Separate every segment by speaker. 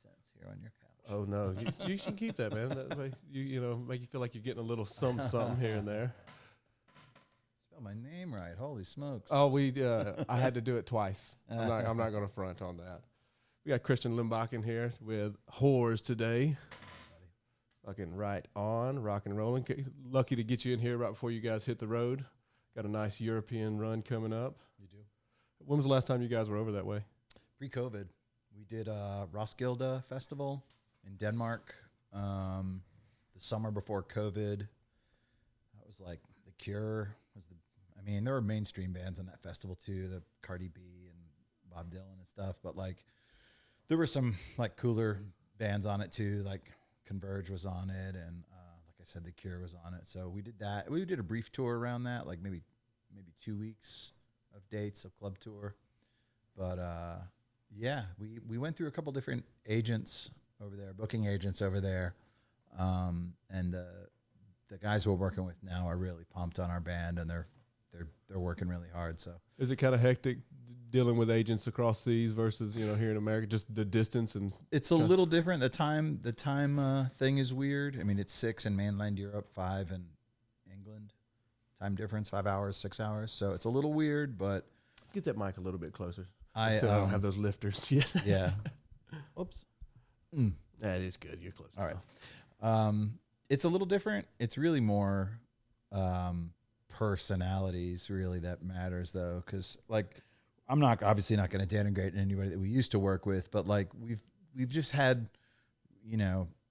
Speaker 1: cents here on your couch.
Speaker 2: Oh no, you can keep that, man. That way, you know, make you feel like you're getting a little something here and there.
Speaker 1: Spell my name right. Holy smokes.
Speaker 2: Oh, I had to do it twice. I'm not going to front on that. We got Christian Lembach in here with WHORES today. Fucking right on, rock and rolling. Lucky to get you in here right before you guys hit the road. Got a nice European run coming up.
Speaker 1: You do.
Speaker 2: When was the last time you guys were over that way?
Speaker 1: Pre-COVID. We did Roskilde Festival in Denmark the summer before COVID. That was like The Cure. There were mainstream bands on that festival too, the Cardi B and Bob Dylan and stuff. But like, there were some like cooler bands on it too, like Converge was on it, and like I said, The Cure was on it. So we did that. We did a brief tour around that, like maybe 2 weeks of dates of club tour. But yeah, we went through a couple different agents over there, booking agents over there, and the guys we're working with now are really pumped on our band, and they're working really hard. So
Speaker 2: is it kind of hectic dealing with agents across seas versus here in America, just the distance? And
Speaker 1: it's a little different. The time thing is weird. I mean, it's 6 in mainland Europe, 5 in England. Time difference, 5 hours, 6 hours. So it's a little weird, but
Speaker 2: let's get that mic a little bit closer.
Speaker 1: I
Speaker 2: don't have those lifters yet.
Speaker 1: Yeah. Oops.
Speaker 2: That is good. You're close.
Speaker 1: All right. It's a little different. It's really more personalities really that matters though, because like I'm obviously not going to denigrate anybody that we used to work with, but like we've just had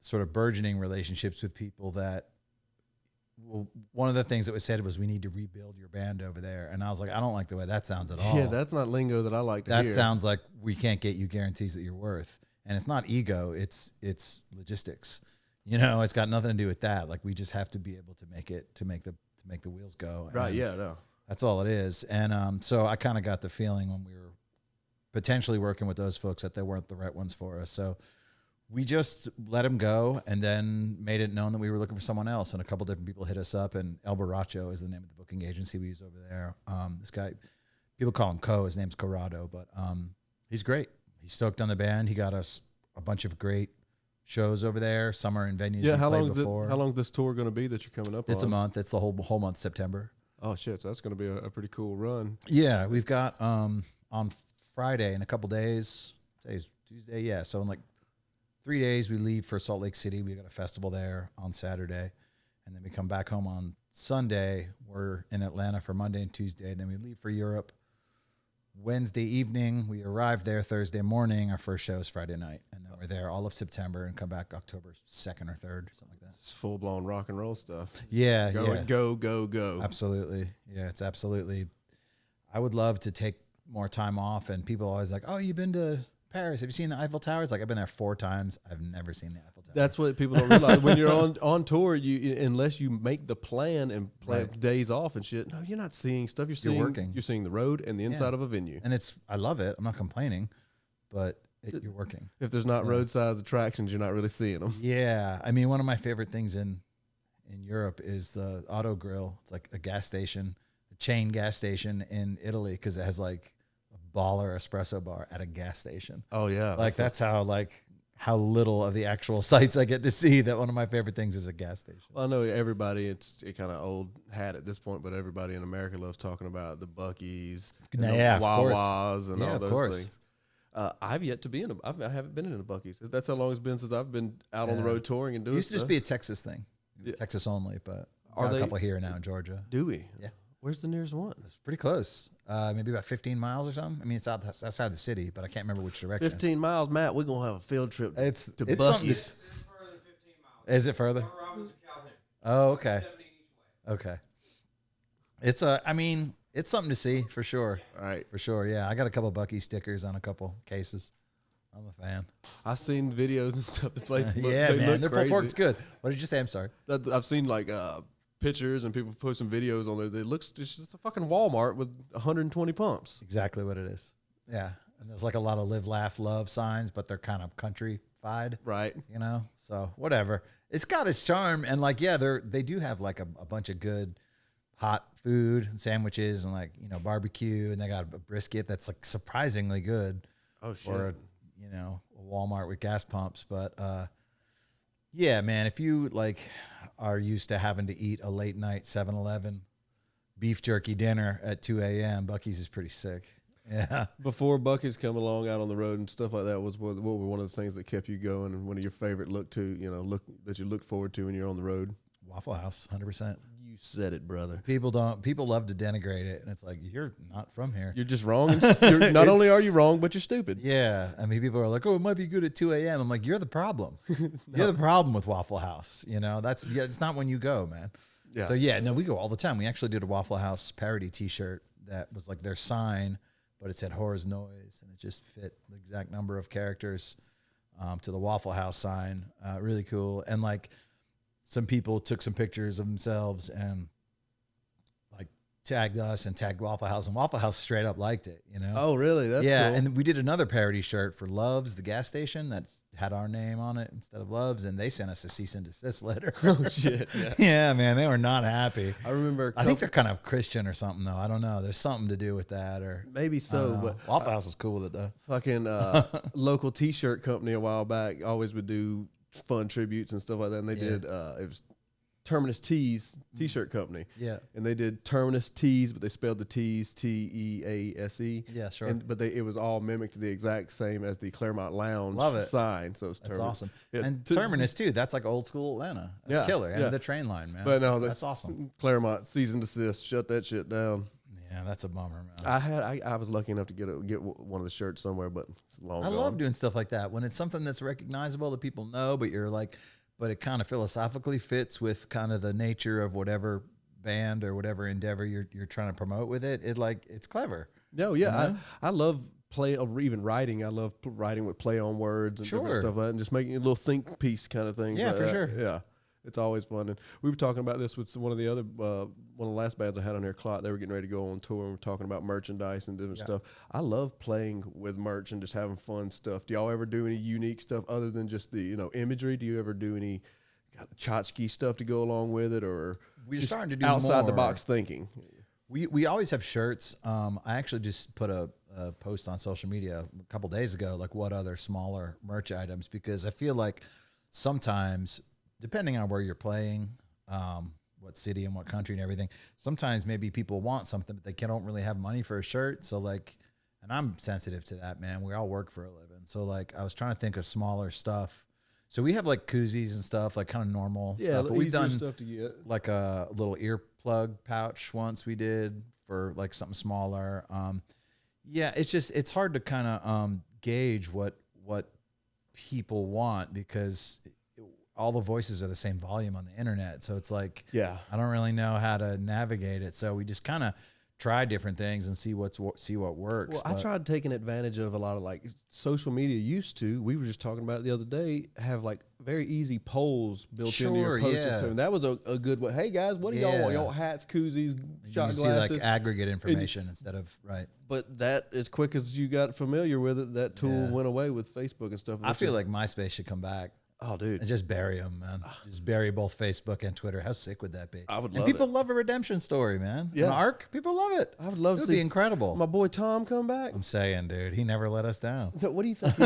Speaker 1: sort of burgeoning relationships with people that. Well, one of the things that was said was we need to rebuild your band over there, and I was like, I don't like the way that sounds at all.
Speaker 2: Yeah, that's not lingo that I like to hear.
Speaker 1: That sounds like we can't get you guarantees that you're worth, and it's not ego, it's logistics. It's got nothing to do with that. Like we just have to be able to make the wheels go.
Speaker 2: Right?
Speaker 1: And
Speaker 2: yeah, no.
Speaker 1: That's all it is. And so I kind of got the feeling when we were potentially working with those folks that they weren't the right ones for us. So we just let them go and then made it known that we were looking for someone else. And a couple different people hit us up, and El Borracho is the name of the booking agency we use over there. This guy, people call him Co. His name's Corrado, but he's great. He's stoked on the band. He got us a bunch of great shows over there, summer in venues.
Speaker 2: Yeah, how long is this tour going to be that you're coming up on?
Speaker 1: It's a month. It's the whole month, September.
Speaker 2: Oh, shit. So that's going to be a pretty cool run.
Speaker 1: Yeah, we've got on Friday in a couple days. Today's Tuesday. Yeah, so in like 3 days, we leave for Salt Lake City. We got a festival there on Saturday, and then we come back home on Sunday. We're in Atlanta for Monday and Tuesday, and then we leave for Europe Wednesday evening. We arrive there Thursday morning. Our first show is Friday night, and then we're there all of September and come back October 2nd or 3rd, something like that.
Speaker 2: It's full-blown rock and roll stuff.
Speaker 1: Yeah,
Speaker 2: Go.
Speaker 1: Absolutely. Yeah, it's absolutely. I would love to take more time off, and people are always like, oh, you've been to Paris. Have you seen the Eiffel Tower? It's like, I've been there 4 times. I've never seen the Eiffel Tower.
Speaker 2: That's what people don't realize. When you're on tour, unless you make the plan and plan days off and shit, no, you're not seeing stuff. You're working. You're seeing the road and the inside of a venue.
Speaker 1: And I love it. I'm not complaining, but you're working.
Speaker 2: If there's not roadside attractions, you're not really seeing them.
Speaker 1: Yeah. I mean, one of my favorite things in Europe is the Auto Grill. It's like a gas station, a chain gas station in Italy, because it has like a baller espresso bar at a gas station.
Speaker 2: Oh yeah.
Speaker 1: Like that's how little of the actual sites I get to see, that one of my favorite things is a gas station.
Speaker 2: Well, I know everybody, it's kind of old hat at this point, but everybody in America loves talking about the Buc-ee's, and the Wawas, and all those things. I've yet to be in I haven't been in a Buc-ee's. That's how long it's been since I've been out on the road touring and doing stuff.
Speaker 1: It used to just be a Texas thing, Texas only, but got a couple here now in Georgia.
Speaker 2: Do we?
Speaker 1: Yeah.
Speaker 2: Where's the nearest one?
Speaker 1: It's pretty close. Maybe about 15 miles or something. I mean, it's outside the city, but I can't remember which direction.
Speaker 2: 15 miles, Matt. We're going to have a field trip to
Speaker 1: Buc-ee's.
Speaker 2: It's
Speaker 1: further than 15 miles. Is it further? Oh, okay. Okay. It's it's something to see for sure.
Speaker 2: All right.
Speaker 1: For sure, yeah. I got a couple Buc-ee's stickers on a couple cases. I'm a fan.
Speaker 2: I've seen videos and stuff. The place look,
Speaker 1: yeah,
Speaker 2: they
Speaker 1: man.
Speaker 2: look
Speaker 1: Their pulled
Speaker 2: crazy.
Speaker 1: pork's good. What did you say? I'm sorry.
Speaker 2: I've seen like pictures and people posting videos on there. It looks just a fucking Walmart with 120 pumps.
Speaker 1: Exactly what it is. Yeah. And there's like a lot of live, laugh, love signs, but they're kind of countrified.
Speaker 2: Right.
Speaker 1: So whatever. It's got its charm. And like, yeah, they do have like a bunch of good hot food and sandwiches and like, barbecue, and they got a brisket that's like surprisingly good.
Speaker 2: Oh shit.
Speaker 1: Or a Walmart with gas pumps. But yeah, man, if you like are used to having to eat a late night 7-Eleven beef jerky dinner at 2 a.m., Buc-ee's is pretty sick. Yeah.
Speaker 2: Before Buc-ee's come along out on the road and stuff like that, what were one of the things that kept you going and one of your favorite that you look forward to when you're on the road?
Speaker 1: Waffle House, 100%.
Speaker 2: You said it, brother.
Speaker 1: People love to denigrate it, and it's like, you're not from here.
Speaker 2: You're just wrong. Not only are you wrong, but you're stupid.
Speaker 1: Yeah. I mean, people are like, oh, it might be good at 2 a.m. I'm like, you're the problem. You're the problem with Waffle House. You know, it's not when you go, man.
Speaker 2: Yeah.
Speaker 1: So yeah, no, we go all the time. We actually did a Waffle House parody T-shirt that was like their sign, but it said "Horrors Noise," and it just fit the exact number of characters to the Waffle House sign. Really cool. And like some people took some pictures of themselves and like tagged us and tagged Waffle House, and Waffle House straight up liked it. You know?
Speaker 2: Oh, really? That's
Speaker 1: yeah.
Speaker 2: cool.
Speaker 1: And we did another parody shirt for Love's, the gas station that had our name on it instead of Love's, and they sent us a cease and desist letter.
Speaker 2: Oh shit! Yeah.
Speaker 1: Yeah, man, they were not happy.
Speaker 2: I remember.
Speaker 1: I think they're kind of Christian or something, though. I don't know. There's something to do with that, or
Speaker 2: maybe so. But
Speaker 1: Waffle House was cool with it, though.
Speaker 2: Fucking local T-shirt company a while back always would do fun tributes and stuff like that. And they did. It was Terminus Tees T-shirt company.
Speaker 1: Yeah.
Speaker 2: And they did Terminus Tees, but they spelled the T's Tease.
Speaker 1: Yeah, sure.
Speaker 2: But it was all mimicked the exact same as the Claremont Lounge sign. So it's
Speaker 1: that's awesome.
Speaker 2: Yeah,
Speaker 1: and Terminus too. That's like old school Atlanta. That's killer. And the train line, man.
Speaker 2: But no,
Speaker 1: that's awesome.
Speaker 2: Claremont cease and desist. Shut that shit down.
Speaker 1: Yeah, that's a bummer, man.
Speaker 2: I was lucky enough to get one of the shirts somewhere, but it's long
Speaker 1: I
Speaker 2: gone.
Speaker 1: love doing stuff like that when it's something that's recognizable that people know, but you're like, but it kind of philosophically fits with kind of the nature of whatever band or whatever endeavor you're trying to promote with it. It's clever.
Speaker 2: No, yeah,
Speaker 1: you know?
Speaker 2: I love play or even writing. I love writing with play on words and different stuff like that, and just making a little think piece kind of thing.
Speaker 1: Yeah, for sure.
Speaker 2: Yeah. It's always fun. And we were talking about this with one of the last bands I had on here, Clot. They were getting ready to go on tour, and we're talking about merchandise and different stuff. I love playing with merch and just having fun stuff. Do y'all ever do any unique stuff other than just the imagery? Do you ever do any tchotchke stuff to go along with it, or
Speaker 1: we're starting to do
Speaker 2: outside
Speaker 1: more
Speaker 2: the box thinking?
Speaker 1: We always have shirts. I actually just put a post on social media a couple days ago, like what other smaller merch items, because I feel like sometimes, depending on where you're playing, what city and what country and everything, sometimes maybe people want something, but they don't really have money for a shirt. So like, and I'm sensitive to that, man. We all work for a living. So like, I was trying to think of smaller stuff. So we have like koozies and stuff, like kind of normal stuff. But we've done
Speaker 2: stuff to get.
Speaker 1: Like a little earplug pouch once we did for like something smaller. Yeah, it's hard to kind of gauge what people want, because all the voices are the same volume on the internet. So it's like, I don't really know how to navigate it. So we just kind of try different things and see what works.
Speaker 2: Well, I tried taking advantage of a lot of like social media used to. We were just talking about it the other day. Have like very easy polls built into your posts, and that was a good way. Hey guys, what do y'all want? Y'all want hats, koozies, shot glasses?
Speaker 1: See like aggregate information instead of
Speaker 2: But that, as quick as you got familiar with it, that tool went away with Facebook and stuff.
Speaker 1: I feel like MySpace should come back.
Speaker 2: Oh, dude.
Speaker 1: And just bury them, man. Just bury both Facebook and Twitter. How sick would that be?
Speaker 2: I would love it.
Speaker 1: And people love a redemption story, man.
Speaker 2: Yeah.
Speaker 1: An arc, people love it.
Speaker 2: I would love to see.
Speaker 1: It would be incredible.
Speaker 2: My boy Tom come back.
Speaker 1: I'm saying, dude, he never let us down.
Speaker 2: So what do you think?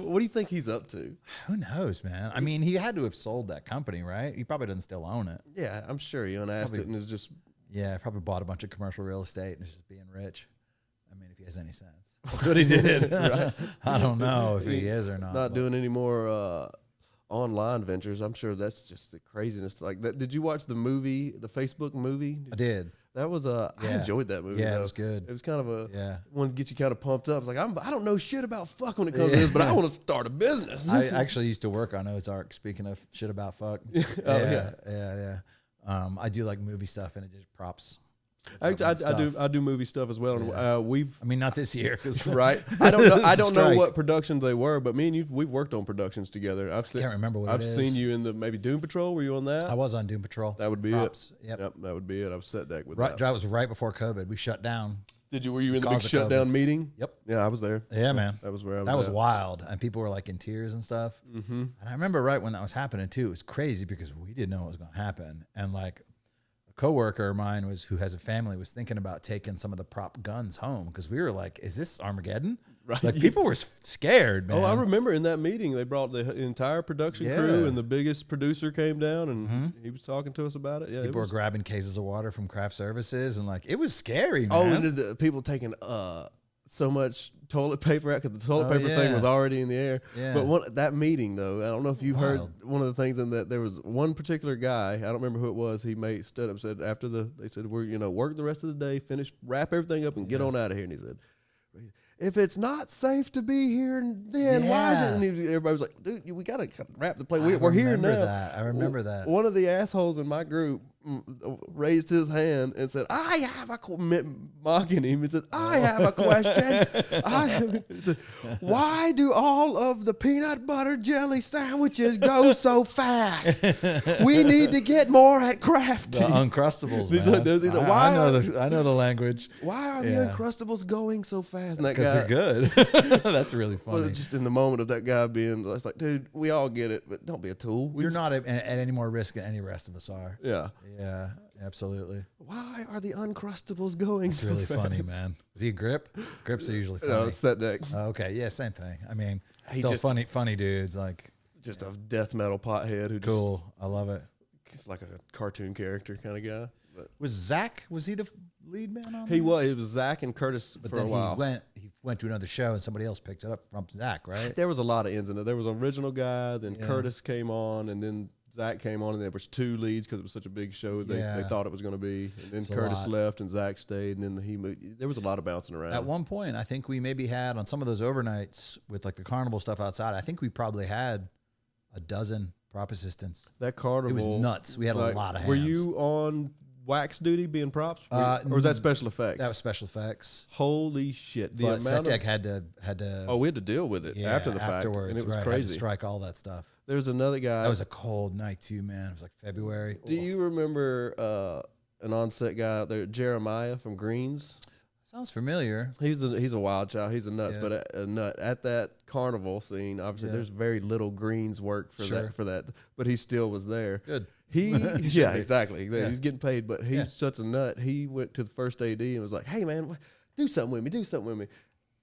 Speaker 2: What do you think he's up to?
Speaker 1: Who knows, man? I mean, he had to have sold that company, right? He probably doesn't still own it.
Speaker 2: Yeah, I'm sure he unasked it and is just...
Speaker 1: Yeah, probably bought a bunch of commercial real estate and is just being rich. I mean, if he has any sense. That's what he did. Right. I don't know if he is or not.
Speaker 2: Not doing any more... online ventures. I'm sure that's just the craziness like that. Did you watch the movie, the Facebook movie?
Speaker 1: I did.
Speaker 2: That was I enjoyed that movie.
Speaker 1: Yeah,
Speaker 2: though.
Speaker 1: it was good.
Speaker 2: It was kind of a one to get you kind of pumped up. It's like I don't know shit about fuck when it comes to this, but I want to start a business.
Speaker 1: I actually used to work on Ozark. Speaking of shit about fuck. Yeah. I do like movie stuff and it just props.
Speaker 2: I do movie stuff as well.
Speaker 1: Yeah.
Speaker 2: And
Speaker 1: I mean, not this year,
Speaker 2: right. I don't know what productions they were, but me and we've worked on productions together. I
Speaker 1: can't remember what
Speaker 2: I've seen you in the maybe Doom Patrol. Were you on that?
Speaker 1: I was on Doom Patrol.
Speaker 2: That would be
Speaker 1: props.
Speaker 2: it. Yep, that would be it. I was set deck with
Speaker 1: that.
Speaker 2: That
Speaker 1: was right before COVID. We shut down.
Speaker 2: Were you in the big shutdown meeting?
Speaker 1: Yep.
Speaker 2: Yeah, I was there.
Speaker 1: Yeah, man.
Speaker 2: That was where I was.
Speaker 1: That was wild, and people were like in tears and stuff.
Speaker 2: Mm-hmm.
Speaker 1: And I remember right when that was happening too. It was crazy because we didn't know what was going to happen, and like. Coworker of mine who has a family was thinking about taking some of the prop guns home because we were like, is this Armageddon?
Speaker 2: Right.
Speaker 1: Like people were scared, man.
Speaker 2: Oh, I remember in that meeting they brought the entire production crew, and the biggest producer came down, and he was talking to us about it. Yeah,
Speaker 1: people were grabbing cases of water from craft services, and like it was scary, man.
Speaker 2: Oh, and the people taking so much toilet paper out because the toilet paper thing was already in the air.
Speaker 1: Yeah.
Speaker 2: But that meeting though, I don't know if you heard one of the things in that there was one particular guy, I don't remember who it was. He stood up and said after they said we're work the rest of the day, wrap everything up, and get on out of here. And he said, if it's not safe to be here, then why is it? And everybody was like, dude, we got to wrap the plate. We're here now.
Speaker 1: I remember that.
Speaker 2: One of the assholes in my group raised his hand and said, I have a mocking him and said, I have a question. Why do all of the peanut butter jelly sandwiches go so fast? We need to get more at crafting.
Speaker 1: The Uncrustables, man.
Speaker 2: He's like, why
Speaker 1: I know the language.
Speaker 2: Why are the Uncrustables going so fast?
Speaker 1: Because they're good. That's really funny.
Speaker 2: Well, just in the moment of that guy being, it's like, dude, we all get it, but don't be a tool.
Speaker 1: You're not at any more risk than any rest of us are.
Speaker 2: Yeah.
Speaker 1: Yeah, absolutely.
Speaker 2: Why are the Uncrustables going so
Speaker 1: really
Speaker 2: fast?
Speaker 1: Funny, man. Is he a grip? Grips are usually funny.
Speaker 2: No, it's set decks.
Speaker 1: Okay, yeah, same thing. I mean, still funny dudes. Like
Speaker 2: just a death metal pothead who
Speaker 1: cool. I love it.
Speaker 2: He's like a cartoon character kind of guy. But
Speaker 1: was Zach? Was he the lead man on?
Speaker 2: He was. It was Zach and Curtis
Speaker 1: but
Speaker 2: for
Speaker 1: then
Speaker 2: a while.
Speaker 1: He went to another show and somebody else picked it up from Zach, right?
Speaker 2: There was a lot of ends in it. There was an original guy, then Curtis came on, and then Zach came on, and there was 2 leads because it was such a big show they thought it was going to be. And then Curtis left, and Zach stayed, and then he moved. There was a lot of bouncing around.
Speaker 1: At one point, I think we maybe had on some of those overnights with like the carnival stuff outside. I think we probably had a dozen prop assistants.
Speaker 2: That carnival,
Speaker 1: it was nuts. We had a lot of hands.
Speaker 2: Were you on wax duty being props, or was that special effects?
Speaker 1: That was special effects.
Speaker 2: Holy shit!
Speaker 1: But SETDEC had to.
Speaker 2: Oh, we had to deal with it after the fact,
Speaker 1: afterwards,
Speaker 2: and it was
Speaker 1: crazy.
Speaker 2: crazy.
Speaker 1: Had to strike all that stuff.
Speaker 2: There was another guy.
Speaker 1: That was a cold night too, man. It was like February.
Speaker 2: Do you remember an on-set guy out there, Jeremiah from Greens?
Speaker 1: Sounds familiar.
Speaker 2: He's a wild child. He's a nuts, but a nut at that carnival scene. Obviously, there's very little Greens work for that. But he still was there.
Speaker 1: Good.
Speaker 2: Exactly. He's getting paid, but he's such a nut. He went to the first AD and was like, "Hey, man, do something with me.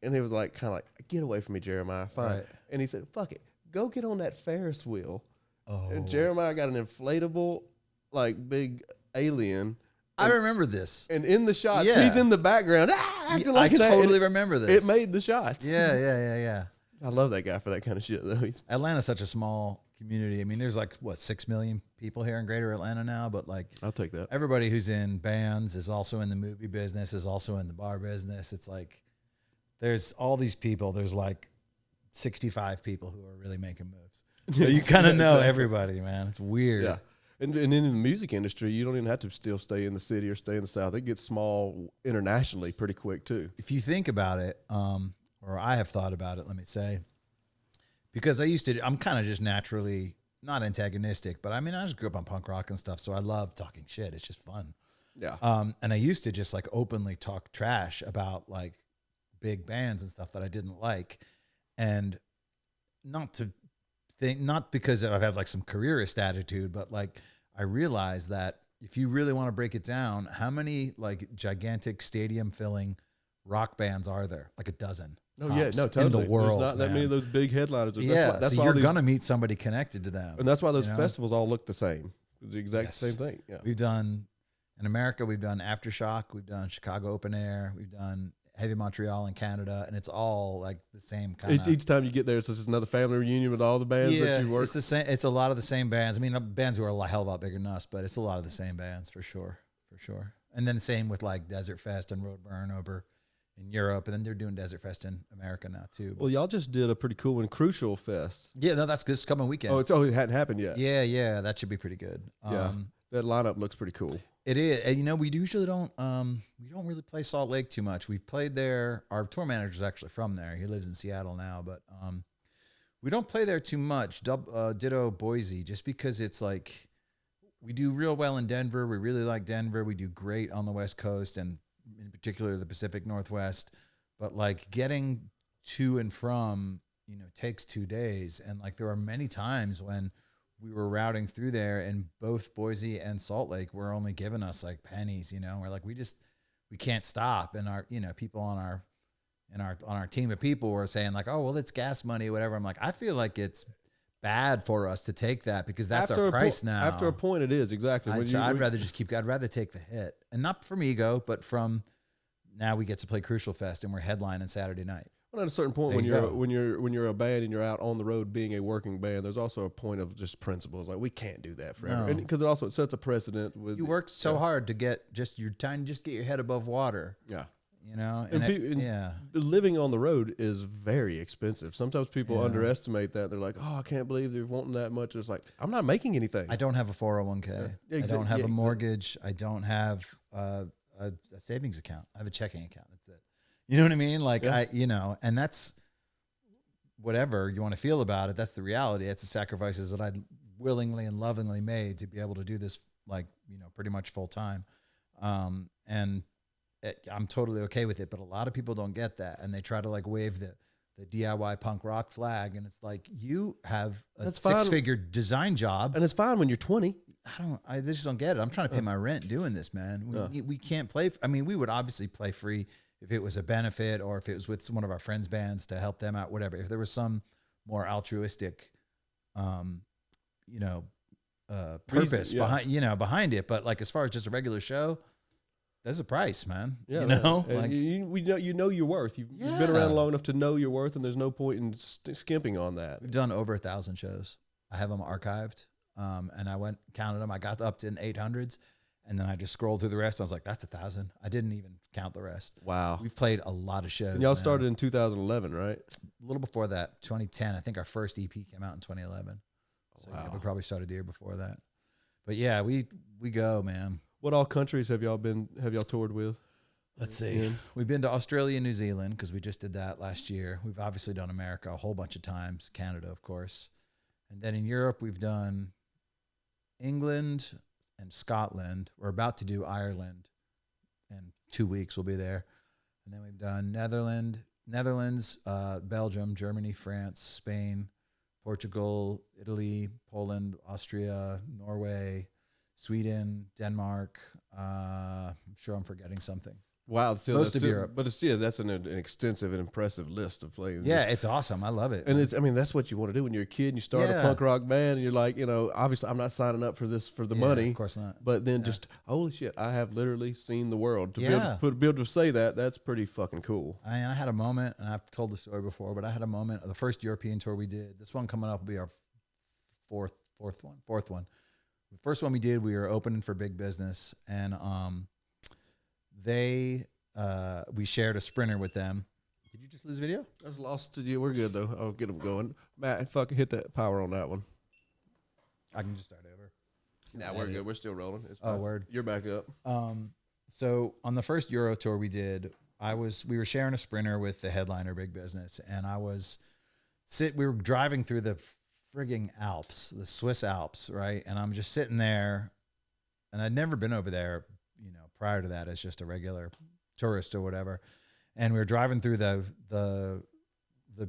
Speaker 2: And he was like, kind of like, "Get away from me, Jeremiah." Fine. Right. And he said, "Fuck it, go get on that Ferris wheel." Oh. And Jeremiah got an inflatable, like big alien.
Speaker 1: I remember this.
Speaker 2: And in the shots, he's in the background. Acting like
Speaker 1: I totally remember this.
Speaker 2: It made the shots.
Speaker 1: Yeah.
Speaker 2: I love that guy for that kind of shit, though.
Speaker 1: Atlanta's such a small community. I mean, there's like, 6 million people here in greater Atlanta now, but like,
Speaker 2: I'll take that.
Speaker 1: Everybody who's in bands is also in the movie business, is also in the bar business. It's like, there's all these people. There's like 65 people who are really making moves. So you kind of know everybody, man. It's weird.
Speaker 2: Yeah. And in the music industry, you don't even have to still stay in the city or stay in the South. It gets small internationally pretty quick, too.
Speaker 1: If you think about it, or I have thought about it, let me say, because I'm kind of just naturally not antagonistic, but I mean, I just grew up on punk rock and stuff, so I love talking shit. It's just fun.
Speaker 2: Yeah.
Speaker 1: And I used to just like openly talk trash about like big bands and stuff that I didn't like, and not because I've had like some careerist attitude, but like I realized that if you really want to break it down, how many like gigantic stadium filling rock bands are there? Like a dozen.
Speaker 2: Oh yeah, no, totally.
Speaker 1: In the world,
Speaker 2: there's not that many of those big headliners.
Speaker 1: That's why you're gonna meet somebody connected to them,
Speaker 2: and that's why those festivals all look the same. It's the exact same thing. Yeah,
Speaker 1: we've done in America. We've done Aftershock. We've done Chicago Open Air. We've done Heavy Montreal in Canada, and it's all like the same kind of.
Speaker 2: Each time you get there, it's just another family reunion with all the bands that you work.
Speaker 1: It's the same. It's a lot of the same bands. I mean, the bands who are a hell of a lot bigger than us, but it's a lot of the same bands for sure. And then same with like Desert Fest and Roadburn over in Europe, and then they're doing Desert Fest in America now too.
Speaker 2: Well, y'all just did a pretty cool one, Crucial Fest.
Speaker 1: Yeah, no, that's this coming weekend.
Speaker 2: It hadn't happened yet.
Speaker 1: Yeah, that should be pretty good.
Speaker 2: That lineup looks pretty cool.
Speaker 1: It is, and we usually don't really play Salt Lake too much. We've played there. Our tour manager's actually from there. He lives in Seattle now, but we don't play there too much. Ditto Boise, just because it's like we do real well in Denver. We really like Denver. We do great on the West Coast and in particular the Pacific Northwest. But like getting to and from, takes 2 days, and like there are many times when we were routing through there and both Boise and Salt Lake were only giving us like pennies, we're like, we can't stop. And our, people on our and on our team of people were saying like, oh, well, it's gas money, whatever. I'm like, I feel like it's bad for us to take that because that's our price now.
Speaker 2: After a point, it is exactly.
Speaker 1: I'd rather just I'd rather take the hit, and not from ego, but from now we get to play Crucial Fest and we're headlining Saturday night.
Speaker 2: Well, at a certain point, when you're a band and you're out on the road being a working band, there's also a point of just principles. Like we can't do that forever, because it also sets a precedent. With
Speaker 1: you worked so hard to get just your time, just get your head above water.
Speaker 2: Yeah,
Speaker 1: you know,
Speaker 2: and living on the road is very expensive. Sometimes people underestimate that. They're like, "Oh, I can't believe they're wanting that much." It's like I'm not making anything.
Speaker 1: I don't have a 401k. I don't have a mortgage. I don't have a savings account. I have a checking account. That's it. You know what I mean? Like and that's whatever you want to feel about it. That's the reality. It's the sacrifices that I willingly and lovingly made to be able to do this, like, pretty much full time. And I'm totally okay with it, but a lot of people don't get that. And they try to like wave the DIY punk rock flag. And it's like, you have a six-figure design job.
Speaker 2: And it's fine when you're 20.
Speaker 1: I just don't get it. I'm trying to pay my rent doing this, man. We can't play. We would obviously play free if it was a benefit or if it was with one of our friends' bands to help them out, whatever. If there was some more altruistic, purpose behind it. But like, as far as just a regular show, there's a price, man. Yeah,
Speaker 2: like you know your worth. You've been around long enough to know your worth, and there's no point in skimping on that.
Speaker 1: We've done over 1,000 shows. I have them archived, and I counted them. I got up to in 800s. And then I just scrolled through the rest. I was like, that's 1,000. I didn't even count the rest.
Speaker 2: Wow.
Speaker 1: We've played a lot of shows.
Speaker 2: And y'all started in 2011, right?
Speaker 1: A little before that, 2010. I think our first EP came out in 2011. So wow. We probably started the year before that. But yeah, we go, man.
Speaker 2: What all countries have y'all toured with?
Speaker 1: Let's see. We've been to Australia and New Zealand because we just did that last year. We've obviously done America a whole bunch of times, Canada, of course. And then in Europe, we've done England and Scotland. We're about to do Ireland in 2 weeks. We'll be there. And then we've done Netherlands, Belgium, Germany, France, Spain, Portugal, Italy, Poland, Austria, Norway, Sweden, Denmark. I'm sure I'm forgetting something.
Speaker 2: Wow,
Speaker 1: most of Europe,
Speaker 2: but that's an extensive and impressive list of places.
Speaker 1: Yeah, it's awesome. I love it,
Speaker 2: and that's what you want to do when you're a kid and you start a punk rock band. And you're like, obviously I'm not signing up for this for the money,
Speaker 1: of course not.
Speaker 2: But then just holy shit, I have literally seen the world. To be able to say that's pretty fucking cool.
Speaker 1: I had a moment, and I've told the story before, but I had a moment. The first European tour we did. This one coming up will be our fourth one. The first one we did, we were opening for Big Business, and we shared a Sprinter with them. Did you just lose video?
Speaker 2: I was lost to you. We're good though. I'll get them going. Matt, fucking hit that power on that one.
Speaker 1: I can just start over.
Speaker 2: Nah, we're good. We're still rolling.
Speaker 1: Word.
Speaker 2: You're back up.
Speaker 1: So on the first Euro tour we did, we were sharing a Sprinter with the headliner Big Business, and we were driving through the frigging Alps, the Swiss Alps, right? And I'm just sitting there, and I'd never been over there, prior to that as just a regular tourist or whatever. And we were driving through the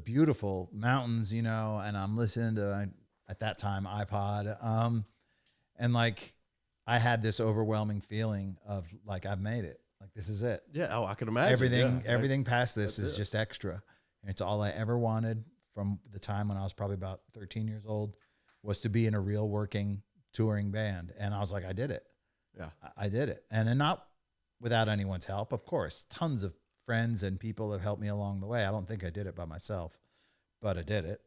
Speaker 1: beautiful mountains, and I'm listening to, at that time, iPod. And like, I had this overwhelming feeling of like, I've made it. Like, this is it.
Speaker 2: Yeah. Oh, I can imagine.
Speaker 1: Everything past this is just extra. And it's all I ever wanted from the time when I was probably about 13 years old, was to be in a real working touring band. And I was like, I did it.
Speaker 2: Yeah,
Speaker 1: I did it. And not without anyone's help, of course. Tons of friends and people have helped me along the way. I don't think I did it by myself, but I did it.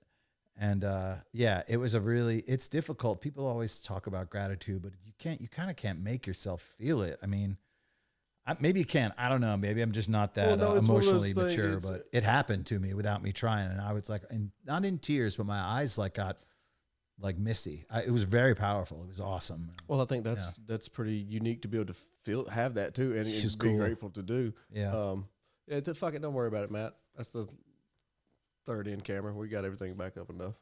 Speaker 1: And it was it's difficult. People always talk about gratitude, but you kind of can't make yourself feel it. I mean, maybe you can. I don't know. Maybe I'm just not that emotionally mature, but it happened to me without me trying. And I was like, not in tears, but my eyes got like misty. It was very powerful. It was awesome.
Speaker 2: Well, I think that's pretty unique to be able to have that too, and it's be grateful to do.
Speaker 1: Yeah.
Speaker 2: Fuck it. Don't worry about it, Matt. That's the third in camera. We got everything back up enough.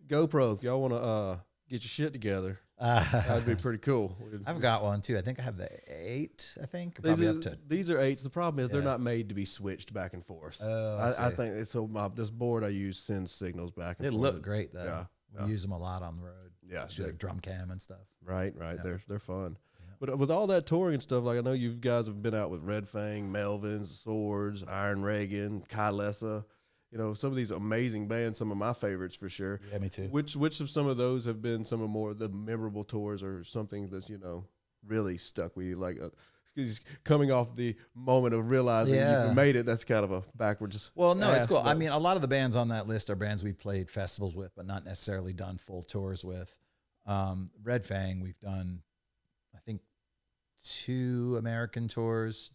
Speaker 2: GoPro, if y'all want to get your shit together, that'd be pretty cool.
Speaker 1: I've got one too. I think I have the 8. I think
Speaker 2: these are 8s. The problem is they're not made to be switched back and forth. I think it's this board I use sends signals back and forth.
Speaker 1: It looked great though. We use them a lot on the road.
Speaker 2: Yeah,
Speaker 1: like drum cam and stuff.
Speaker 2: Right. Yeah. They're fun. But with all that touring and stuff, like I know you guys have been out with Red Fang, Melvins, Swords, Iron Reagan, Kai Lessa, you know, some of these amazing bands, some of my favorites for sure.
Speaker 1: Yeah, me too.
Speaker 2: Which of some of those have been some of more the memorable tours or something that's, you know, really stuck with you? Like coming off the moment of realizing you made it, that's kind of a backwards.
Speaker 1: Well, no, it's cool. I mean, a lot of the bands on that list are bands we played festivals with, but not necessarily done full tours with. Red Fang, we've done, I think, two American tours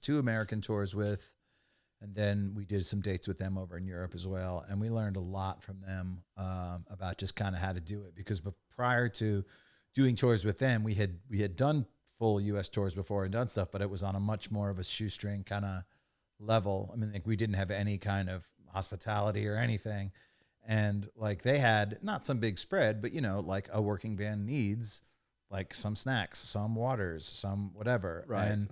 Speaker 1: with, and then we did some dates with them over in Europe as well. And we learned a lot from them about just kind of how to do it, because prior to doing tours with them, we had done full U.S. tours before and done stuff, but it was on a much more of a shoestring kind of level. I mean, like we didn't have any kind of hospitality or anything. And like they had not some big spread, but, you know, like a working band needs like some snacks, some waters, some whatever.
Speaker 2: Right.
Speaker 1: And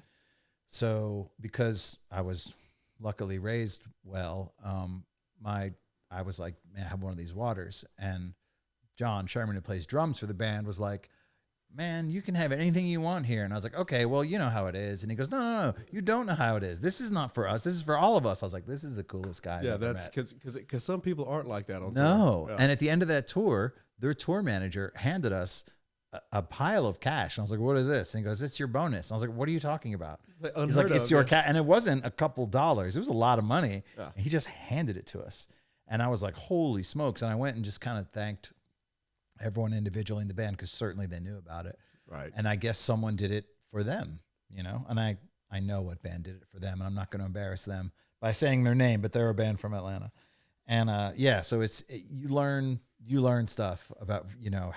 Speaker 1: so because I was luckily raised well, I was like, man, I have one of these waters. And John Sherman, who plays drums for the band, was like, man, you can have anything you want here. And I was like, okay, well, you know how it is. And he goes, no, you don't know how it is. This is not for us. This is for all of us. I was like, this is the coolest guy.
Speaker 2: Yeah, that's because some people aren't like that on tour.
Speaker 1: No.
Speaker 2: Yeah.
Speaker 1: And at the end of that tour, their tour manager handed us a pile of cash. And I was like, what is this? And he goes, it's your bonus. And I was like, what are you talking about? He's like, it's your cash. And it wasn't a couple dollars. It was a lot of money.
Speaker 2: Yeah.
Speaker 1: And he just handed it to us. And I was like, holy smokes. And I went and just kind of thanked everyone individually in the band, because certainly they knew about it.
Speaker 2: Right.
Speaker 1: And I guess someone did it for them, you know, and I know what band did it for them, and I'm not going to embarrass them by saying their name, but they're a band from Atlanta. And yeah, so you learn stuff about, you know,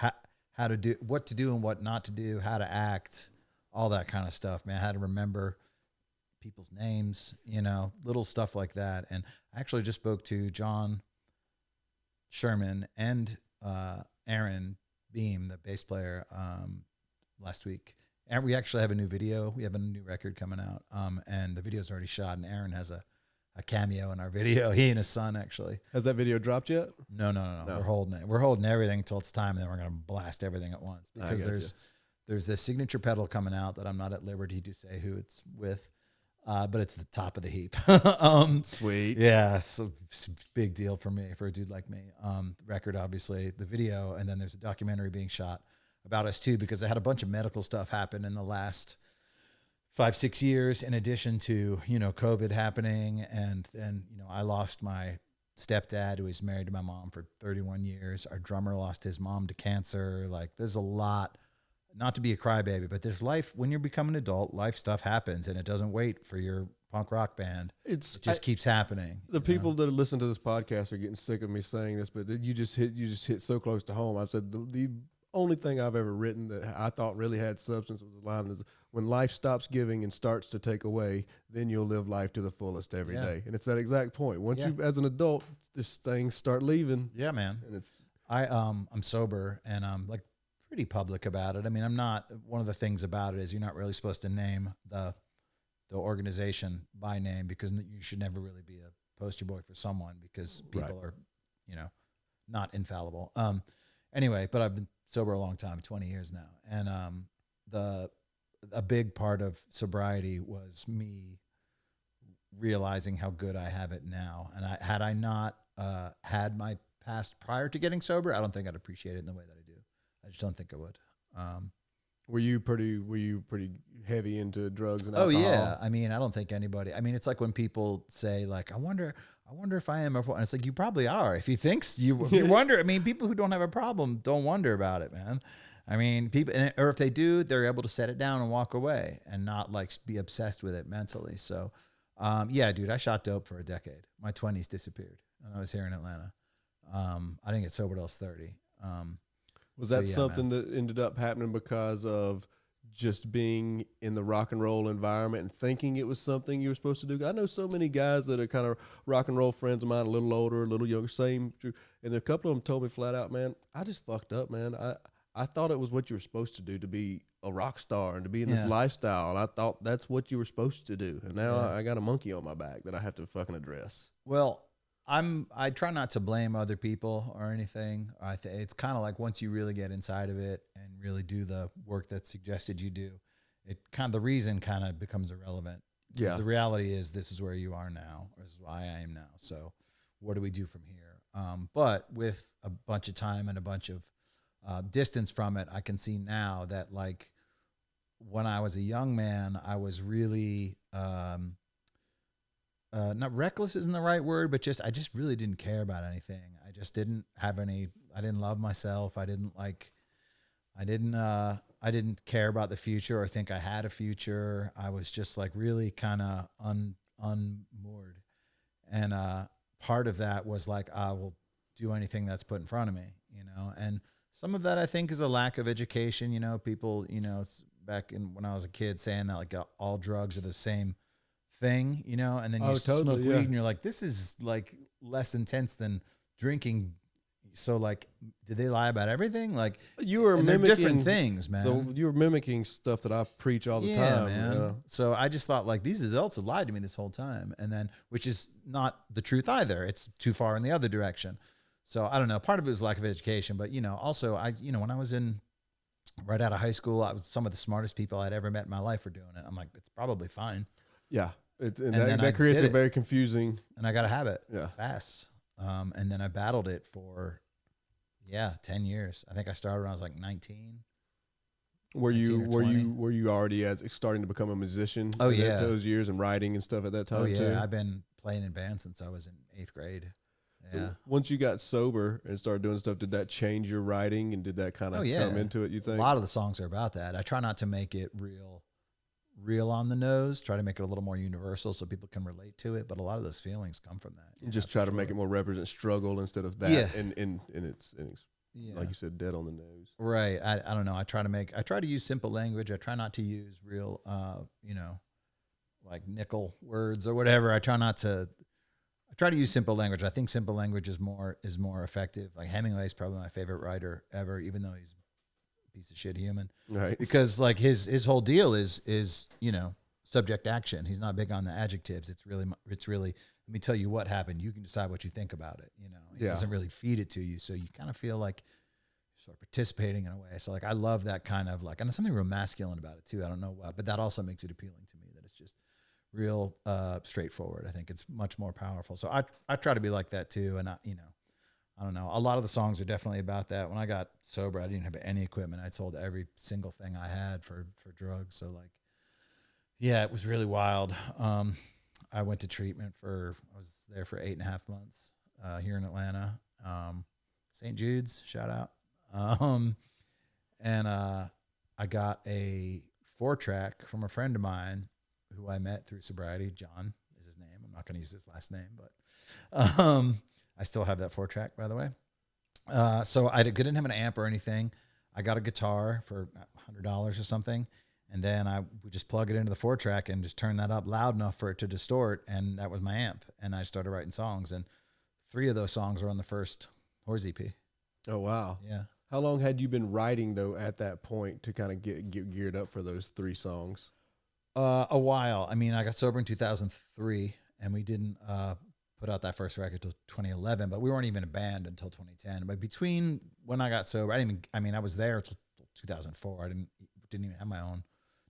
Speaker 1: how to do, what to do and what not to do, how to act, all that kind of stuff, man, how to remember people's names, you know, little stuff like that. And I actually just spoke to John Sherman and Aaron Beam, the bass player, last week. And we actually have a new video. We have a new record coming out. And the video's already shot, and Aaron has a cameo in our video. He and his son, actually.
Speaker 2: Has that video dropped yet? No.
Speaker 1: We're holding it. We're holding everything until it's time, and then we're going to blast everything at once, because there's this signature pedal coming out that I'm not at liberty to say who it's with. But it's the top of the heap.
Speaker 2: Sweet.
Speaker 1: Yeah, it's a big deal for me, for a dude like me. Record, obviously, the video, and then there's a documentary being shot about us too, because I had a bunch of medical stuff happen in the last 5-6 years, in addition to, you know, COVID happening. And then, you know, I lost my stepdad, who was married to my mom for 31 years. Our drummer lost his mom to cancer. Like, there's a lot. Not to be a crybaby, but there's life. When you become an adult, life stuff happens, and it doesn't wait for your punk rock band. It just keeps happening.
Speaker 2: The people that listen to this podcast are getting sick of me saying this, but you just hit so close to home. I've said the only thing I've ever written that I thought really had substance was the line is, when life stops giving and starts to take away, then you'll live life to the fullest every day. And it's that exact point. Once you, as an adult, this things start leaving. Yeah, man. And
Speaker 1: I'm sober, and I'm like pretty public about it. I mean, I'm not, one of the things about it is you're not really supposed to name the organization by name, because you should never really be a poster boy for someone, because people are, you know, not infallible. Anyway, but I've been sober a long time, 20 years now. And a big part of sobriety was me realizing how good I have it now. And had I not had my past prior to getting sober, I don't think I'd appreciate it in the way that I do. I just don't think I would.
Speaker 2: Were you pretty heavy into drugs and alcohol?
Speaker 1: Oh yeah. I mean, I don't think anybody, I mean, it's like when people say like, I wonder if I am, and it's like, you probably are. If you wonder, I mean, people who don't have a problem don't wonder about it, man. I mean, people, or if they do, they're able to set it down and walk away and not like be obsessed with it mentally. So, yeah, dude, I shot dope for a decade. My 20s disappeared when I was here in Atlanta. I didn't get sober till I was 30.
Speaker 2: Was that something that ended up happening because of just being in the rock and roll environment and thinking it was something you were supposed to do? I know so many guys that are kind of rock and roll friends of mine, a little older, a little younger, same, and a couple of them told me flat out, man, I just fucked up, man. I thought it was what you were supposed to do, to be a rock star and to be in this lifestyle. And I thought that's what you were supposed to do. And now I got a monkey on my back that I have to fucking address.
Speaker 1: Well, I try not to blame other people or anything. It's kind of like once you really get inside of it and really do the work that's suggested you do, the reason kind of becomes irrelevant.
Speaker 2: Yeah.
Speaker 1: The reality is this is where you are now. This is why I am now. So what do we do from here? But with a bunch of time and a bunch of distance from it, I can see now that like when I was a young man, I was really not reckless isn't the right word, but I just really didn't care about anything. I just didn't have any. I didn't love myself. I didn't care about the future or think I had a future. I was just like really kind of unmoored. And part of that was like, I will do anything that's put in front of me, you know? And some of that I think is a lack of education. You know, people, you know, back in when I was a kid saying that like all drugs are the same thing, you know, and then you smoke weed and you're like, this is like less intense than drinking. So like, did they lie about everything? Like
Speaker 2: you were mimicking
Speaker 1: different things, man.
Speaker 2: You were mimicking stuff that I preach all the time,
Speaker 1: man.
Speaker 2: You know?
Speaker 1: So I just thought like these adults have lied to me this whole time, and then which is not the truth either. It's too far in the other direction. So I don't know. Part of it was lack of education, but you know, also when I was right out of high school, I was some of the smartest people I'd ever met in my life were doing it. I'm like, it's probably fine.
Speaker 2: Yeah, that creates a very confusing.
Speaker 1: And I got a habit.
Speaker 2: Yeah,
Speaker 1: fast. And then I battled it for 10 years. I think I started when I was like 19.
Speaker 2: Were you already starting to become a musician?
Speaker 1: Oh yeah,
Speaker 2: those years and writing and stuff at that time.
Speaker 1: Oh yeah,
Speaker 2: too?
Speaker 1: I've been playing in bands since I was in 8th grade. Yeah.
Speaker 2: So once you got sober and started doing stuff, did that change your writing and did that kind of come into it? You think?
Speaker 1: A lot of the songs are about that. I try not to make it real on the nose. Try to make it a little more universal so people can relate to it. But a lot of those feelings come from that.
Speaker 2: And just try to make it more represent struggle instead of that. Yeah. And it's like you said, dead on the nose.
Speaker 1: Right. I don't know. I try to use simple language. I try not to use real, like nickel words or whatever. I try to use simple language. I think simple language is more effective. Like Hemingway is probably my favorite writer ever, even though he's a piece of shit human.
Speaker 2: Right.
Speaker 1: Because like his whole deal is subject action. He's not big on the adjectives. It's really let me tell you what happened. You can decide what you think about it. You know, he doesn't really feed it to you, so you kind of feel like you're sort of participating in a way. So like I love that kind of like, and there's something real masculine about it too. I don't know what, but that also makes it appealing to me. That it's just real straightforward. I think it's much more powerful. So I try to be like that too. And I don't know. A lot of the songs are definitely about that. When I got sober, I didn't have any equipment. I'd sold every single thing I had for drugs. So like, yeah, it was really wild. I went to treatment I was there for 8.5 months here in Atlanta. St. Jude's, shout out. And I got a 4-track from a friend of mine who I met through sobriety. John is his name. I'm not going to use his last name, but I still have that 4-track, by the way. So I didn't have an amp or anything. I got a guitar for $100 or something. And then I would just plug it into the 4-track and just turn that up loud enough for it to distort. And that was my amp. And I started writing songs. And 3 of those songs were on the first WHORES EP.
Speaker 2: Oh, wow.
Speaker 1: Yeah.
Speaker 2: How long had you been writing, though, at that point to kind of get geared up for those 3 songs?
Speaker 1: A while. I mean, I got sober in 2003, and we didn't put out that first record until 2011. But we weren't even a band until 2010. But between when I got sober, I was there until 2004. I didn't even have my own.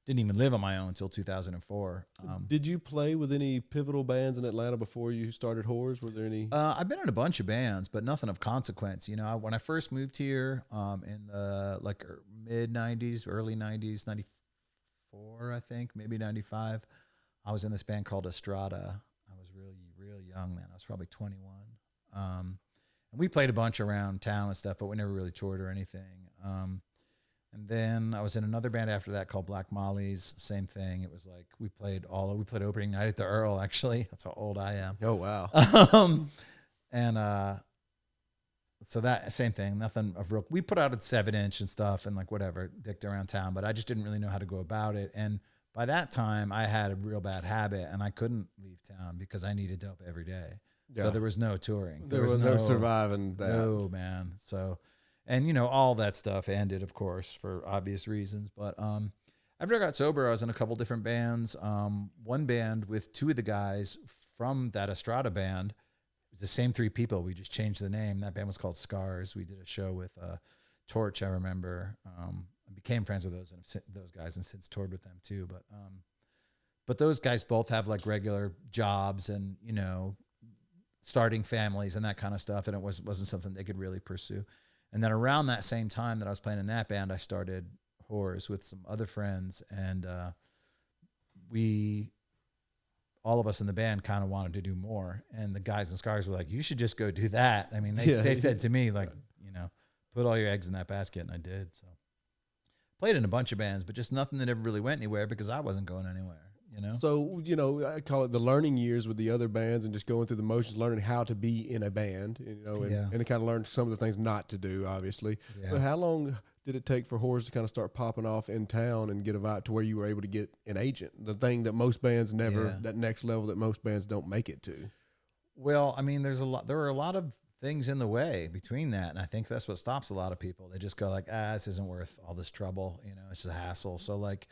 Speaker 1: Didn't even live on my own until 2004.
Speaker 2: Did you play with any pivotal bands in Atlanta before you started WHORES? Were there any?
Speaker 1: I've been in a bunch of bands, but nothing of consequence. You know, when I first moved here in the mid 90s, early 90s, 94, I think, maybe 95, I was in this band called Estrada. I was real young then. I was probably 21. And we played a bunch around town and stuff, but we never really toured or anything. And then I was in another band after that called Black Molly's. Same thing. It was like we played opening night at the Earl, actually. That's how old I am.
Speaker 2: Oh, wow.
Speaker 1: So that same thing, nothing of real. We put out a 7-inch and stuff and like whatever, dicked around town, but I just didn't really know how to go about it. And by that time I had a real bad habit and I couldn't leave town because I needed dope every day. Yeah. So there was no touring.
Speaker 2: There was no surviving that.
Speaker 1: No, man. So, and you know, all that stuff ended, of course, for obvious reasons. But after I got sober, I was in a couple different bands. One band with 2 of the guys from that Estrada band. It was the same 3 people. We just changed the name. That band was called Scars. We did a show with Torch, I remember. became friends with those guys and since toured with them too. But those guys both have like regular jobs and, you know, starting families and that kind of stuff. And it wasn't something they could really pursue. And then around that same time that I was playing in that band, I started WHORES with some other friends. And all of us in the band kind of wanted to do more. And the guys in Scars were like, you should just go do that. I mean, they said to me, like, you know, put all your eggs in that basket. And I did. So played in a bunch of bands, but just nothing that ever really went anywhere because I wasn't going anywhere. You know? So,
Speaker 2: you know, I call it the learning years with the other bands and just going through the motions, learning how to be in a band, you know, and kind of learn some of the things not to do, obviously. Yeah. But how long did it take for WHORES to kind of start popping off in town and get a vibe to where you were able to get an agent? The thing that most bands never, that next level that most bands don't make it to.
Speaker 1: Well, I mean, there are a lot of things in the way between that. And I think that's what stops a lot of people. They just go like, this isn't worth all this trouble. You know, it's just a hassle. So like,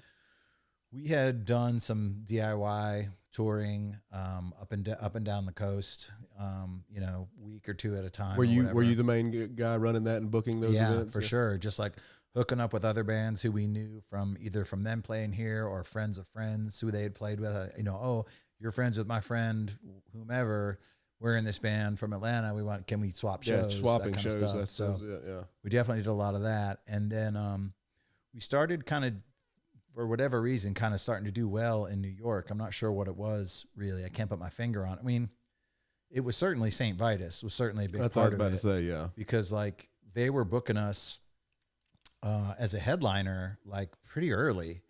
Speaker 1: we had done some DIY touring up and down the coast, you know, week or two at a time.
Speaker 2: Were you the main guy running that and booking those events?
Speaker 1: Yeah, for sure. Just like hooking up with other bands who we knew from either from them playing here or friends of friends who they had played with. You know, oh, you're friends with my friend, whomever. We're in this band from Atlanta. Can we swap shows?
Speaker 2: Yeah, swapping
Speaker 1: that kind
Speaker 2: shows.
Speaker 1: Of stuff. So we definitely did a lot of that. And then we started kind of, for whatever reason, kind of starting to do well in New York. I'm not sure what it was, really. I can't put my finger on it. I mean, it was certainly St. Vitus was certainly a big part of it.
Speaker 2: I was about to say, yeah.
Speaker 1: Because, like, they were booking us as a headliner, like, pretty early,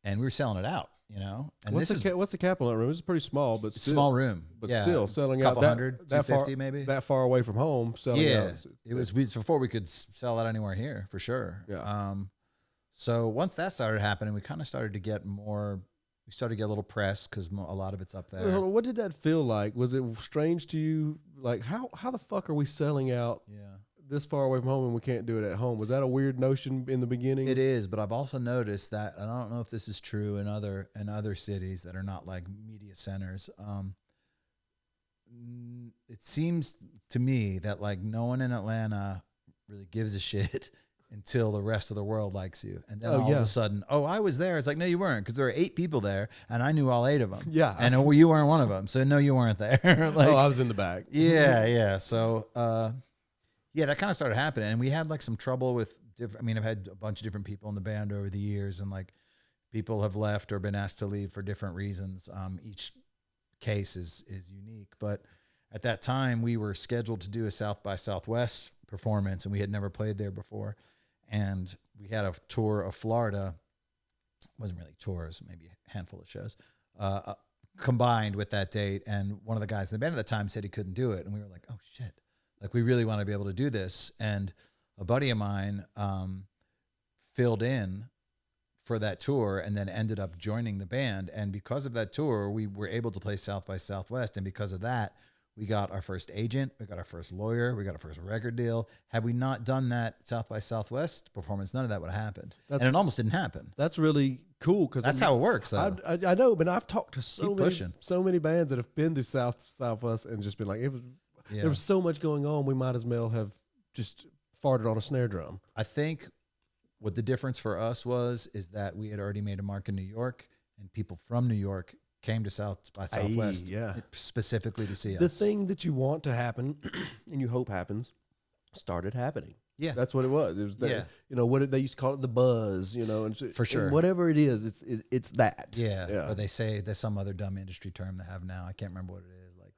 Speaker 1: and we were selling it out, you know? And
Speaker 2: what's the cap on that room? It's pretty small, but still.
Speaker 1: Small room.
Speaker 2: But still, selling out
Speaker 1: that 250 maybe?
Speaker 2: That far away from home, selling out.
Speaker 1: It was before we could sell out anywhere here, for sure.
Speaker 2: Yeah.
Speaker 1: So once that started happening, we kind of started to get more. We started to get a little press because a lot of it's up there.
Speaker 2: What did that feel like? Was it strange to you? Like how the fuck are we selling out? This far away from home and we can't do it at home. Was that a weird notion in the beginning?
Speaker 1: It is, but I've also noticed that, and I don't know if this is true in other cities that are not like media centers. It seems to me that like no one in Atlanta really gives a shit until the rest of the world likes you. And then all of a sudden, I was there. It's like, no, you weren't, because there were 8 people there, and I knew all 8 of them.
Speaker 2: Yeah.
Speaker 1: And you weren't one of them. So, no, you weren't there. Like,
Speaker 2: I was in the back.
Speaker 1: Yeah. So, that kind of started happening. And we had, like, some trouble with I've had a bunch of different people in the band over the years, and, like, people have left or been asked to leave for different reasons. Each case is unique. But at that time, we were scheduled to do a South by Southwest performance, and we had never played there before. And we had a tour of Florida. It wasn't really tours, maybe a handful of shows, combined with that date. And one of the guys in the band at the time said he couldn't do it. And we were like, oh, shit. Like, we really want to be able to do this. And a buddy of mine filled in for that tour and then ended up joining the band. And because of that tour, we were able to play South by Southwest. And because of that, we got our first agent, we got our first lawyer, we got our first record deal. Had we not done that South by Southwest performance, none of that would have happened. And it almost didn't happen.
Speaker 2: That's really cool, because
Speaker 1: that's how it works, though.
Speaker 2: I know, but I've talked to so many bands that have been to Southwest and just been like, there was so much going on, we might as well have just farted on a snare drum.
Speaker 1: I think what the difference for us is that we had already made a mark in New York, and people from New York came to South by Southwest specifically to see us.
Speaker 2: The thing that you want to happen and you hope happens started happening.
Speaker 1: Yeah.
Speaker 2: That's what it was. It was that, you know, what they used to call it, the buzz, you know, and
Speaker 1: for sure.
Speaker 2: And whatever it is, it's that.
Speaker 1: Yeah. Or they say there's some other dumb industry term they have now. I can't remember what it is. Like,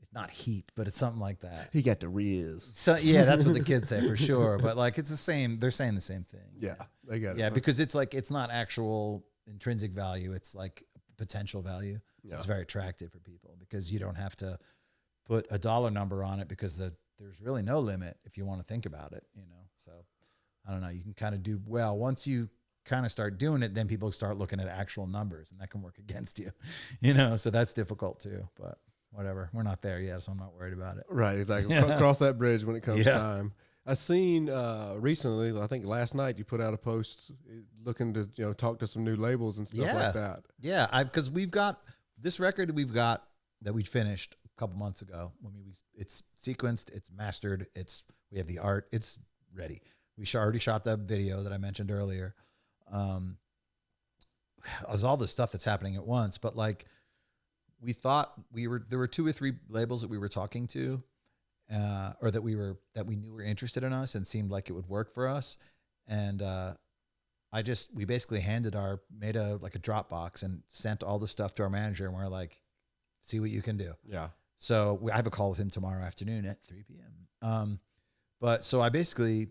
Speaker 1: it's not heat, but it's something like that.
Speaker 2: He got the riz.
Speaker 1: So yeah, that's what the kids say for sure. But like, it's the same. They're saying the same thing.
Speaker 2: Yeah. They got it.
Speaker 1: Yeah. Because it's like, it's not actual intrinsic value. It's like potential value. So it's very attractive for people because you don't have to put a dollar number on it, because there's really no limit if you want to think about it, you know? So I don't know. You can kind of do well. Once you kind of start doing it, then people start looking at actual numbers, and that can work against you, you know? So that's difficult too, but whatever. We're not there yet, so I'm not worried about it.
Speaker 2: Right. Exactly. Cross that bridge when it comes time. I seen recently, I think last night, you put out a post looking to, you know, talk to some new labels and stuff like that.
Speaker 1: Yeah, because we've got this record that we finished a couple months ago. It's sequenced, it's mastered, we have the art, it's ready. already shot that video that I mentioned earlier. There's all this stuff that's happening at once, but like we thought there were 2 or 3 labels that we were talking to, or that we knew were interested in us and seemed like it would work for us. And we basically made a Dropbox and sent all the stuff to our manager, and we're like, see what you can do.
Speaker 2: Yeah.
Speaker 1: So I have a call with him tomorrow afternoon at 3 p.m. But so I basically,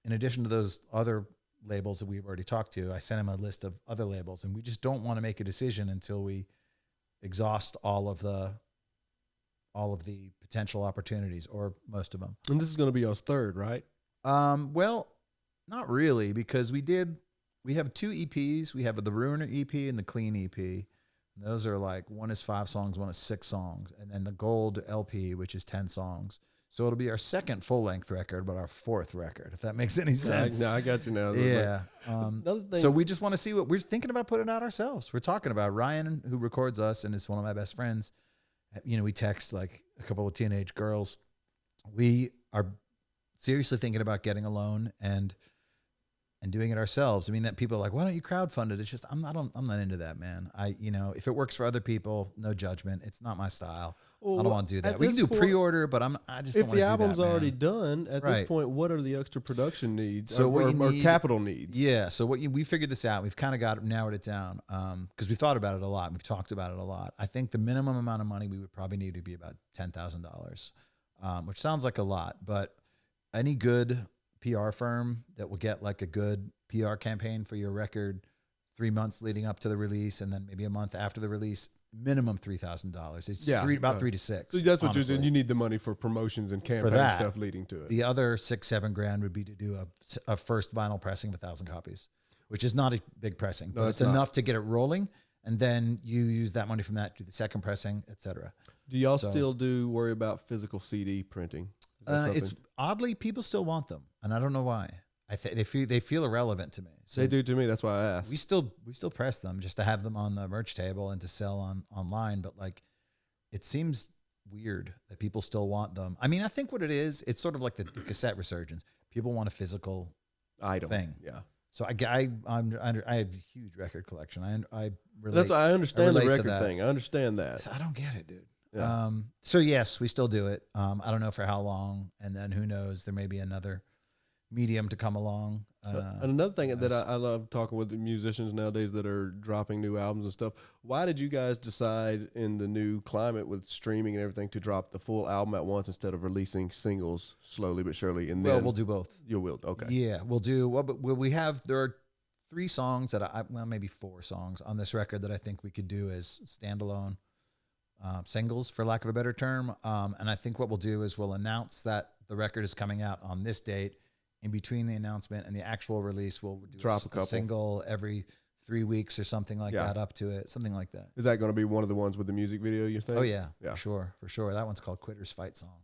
Speaker 1: in addition to those other labels that we've already talked to, I sent him a list of other labels, and we just don't want to make a decision until we exhaust all of the potential opportunities, or most of them.
Speaker 2: And this is going to be y'all's third, right?
Speaker 1: Well, not really, because we have 2 EPs. We have the Ruiner EP and the Clean EP. And those are like, one is 5 songs, one is 6 songs. And then the Gold LP, which is 10 songs. So it'll be our second full-length record, but our 4th record, if that makes any sense.
Speaker 2: No, I got you now.
Speaker 1: Yeah.
Speaker 2: Another thing.
Speaker 1: So we just want to see what we're thinking about putting out ourselves. We're talking about Ryan, who records us and is one of my best friends. You know, we text like a couple of teenage girls. We are seriously thinking about getting a loan and doing it ourselves. I mean, that people are like, why don't you crowdfund it? It's just, I'm not into that, man. If it works for other people, no judgment. It's not my style. Well, I don't want to do that. We can do pre-order, but I just don't want to do that.
Speaker 2: If the album's already done at this point, what are the extra production needs or capital needs?
Speaker 1: Yeah. So we figured this out. We've kind of narrowed it down because we thought about it a lot. And we've talked about it a lot. I think the minimum amount of money we would probably need to be about $10,000, which sounds like a lot, but any good PR firm that will get like a good PR campaign for your record 3 months leading up to the release, and then maybe a month after the release, minimum $3,000. It's about 3 to 6.
Speaker 2: So that's what you're doing. You need the money for promotions and campaign stuff leading to it.
Speaker 1: The other $6-7 grand would be to do a first vinyl pressing of 1,000 copies, which is not a big pressing, but it's enough to get it rolling. And then you use that money from that to the second pressing, etc.
Speaker 2: Do y'all still worry about physical CD printing?
Speaker 1: It's oddly, people still want them, and I don't know why. They feel irrelevant to me. So
Speaker 2: they do to me. That's why I asked.
Speaker 1: We still press them just to have them on the merch table and to sell online. But like, it seems weird that people still want them. I mean, I think what it is, it's sort of like the cassette resurgence. People want a physical
Speaker 2: item
Speaker 1: thing.
Speaker 2: Yeah. So
Speaker 1: I have a huge record collection. I relate.
Speaker 2: That's why I understand the record thing. I understand that.
Speaker 1: So I don't get it, dude.
Speaker 2: Yeah.
Speaker 1: So yes, we still do it. I don't know for how long, and then who knows? There may be another medium to come along.
Speaker 2: And another thing that I love talking with the musicians nowadays that are dropping new albums and stuff. Why did you guys decide in the new climate with streaming and everything to drop the full album at once instead of releasing singles slowly but surely? And then
Speaker 1: we'll do both.
Speaker 2: You will, okay.
Speaker 1: Yeah, we'll do. Well, but there are 3 songs that maybe 4 songs on this record that I think we could do as standalone singles, for lack of a better term. And I think what we'll do is we'll announce that the record is coming out on this date. In between the announcement and the actual release, we'll do a single every 3 weeks or something like that, up to it, something like that.
Speaker 2: Is that going to be one of the ones with the music video, you think?
Speaker 1: Oh, yeah. For sure. That one's called Quitter's Fight Song.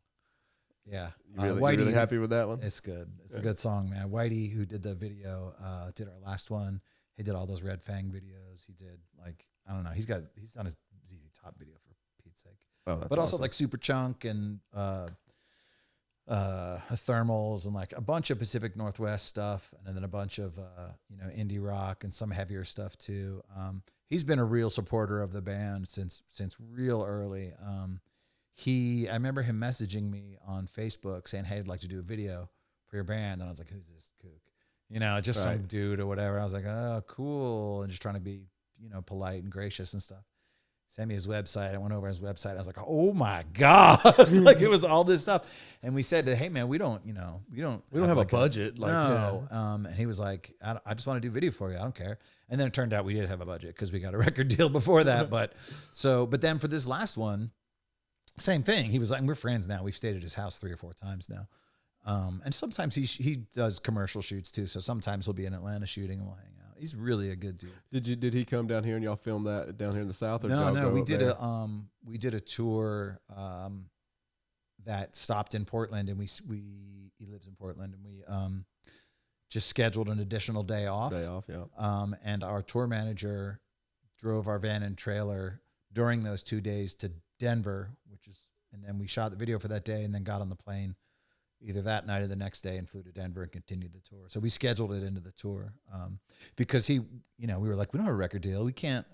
Speaker 1: Yeah.
Speaker 2: You really happy with that one?
Speaker 1: It's good. It's a good song, man. Whitey, who did the video, did our last one. He did all those Red Fang videos. He did, like, I don't know. He's done his ZZ Top video, for Pete's sake.
Speaker 2: Oh, that's
Speaker 1: but also like Super Chunk and thermals and like a bunch of Pacific Northwest stuff, and then a bunch of indie rock and some heavier stuff too. He's been a real supporter of the band since real early. I remember him messaging me on Facebook saying, "Hey, I'd like to do a video for your band," and I was like, "Who's this kook?" Just some dude or whatever. I was like, "Oh, cool," and just trying to be polite and gracious and stuff. Sent me his website. I went over his website. I was like, "Oh my God!" Like, it was all this stuff. And we said, "Hey man, we don't have
Speaker 2: a budget."
Speaker 1: No. And he was like, "I just want to do video for you. I don't care." And then it turned out we did have a budget because we got a record deal before that. But then for this last one, same thing. He was like, and we're friends now. We've stayed at his house 3 or 4 times now. And sometimes he does commercial shoots too. So sometimes he'll be in Atlanta shooting and we'll hang out. He's really a good dude. Did
Speaker 2: he come down here and y'all film that down here in the South? Or
Speaker 1: no, we did a tour that stopped in Portland, and he lives in Portland, and we just scheduled an additional day off. And our tour manager drove our van and trailer during those 2 days to Denver, and then we shot the video for that day, and then got on the plane either that night or the next day and flew to Denver and continued the tour. So we scheduled it into the tour because he, we were like, we don't have a record deal. We can't,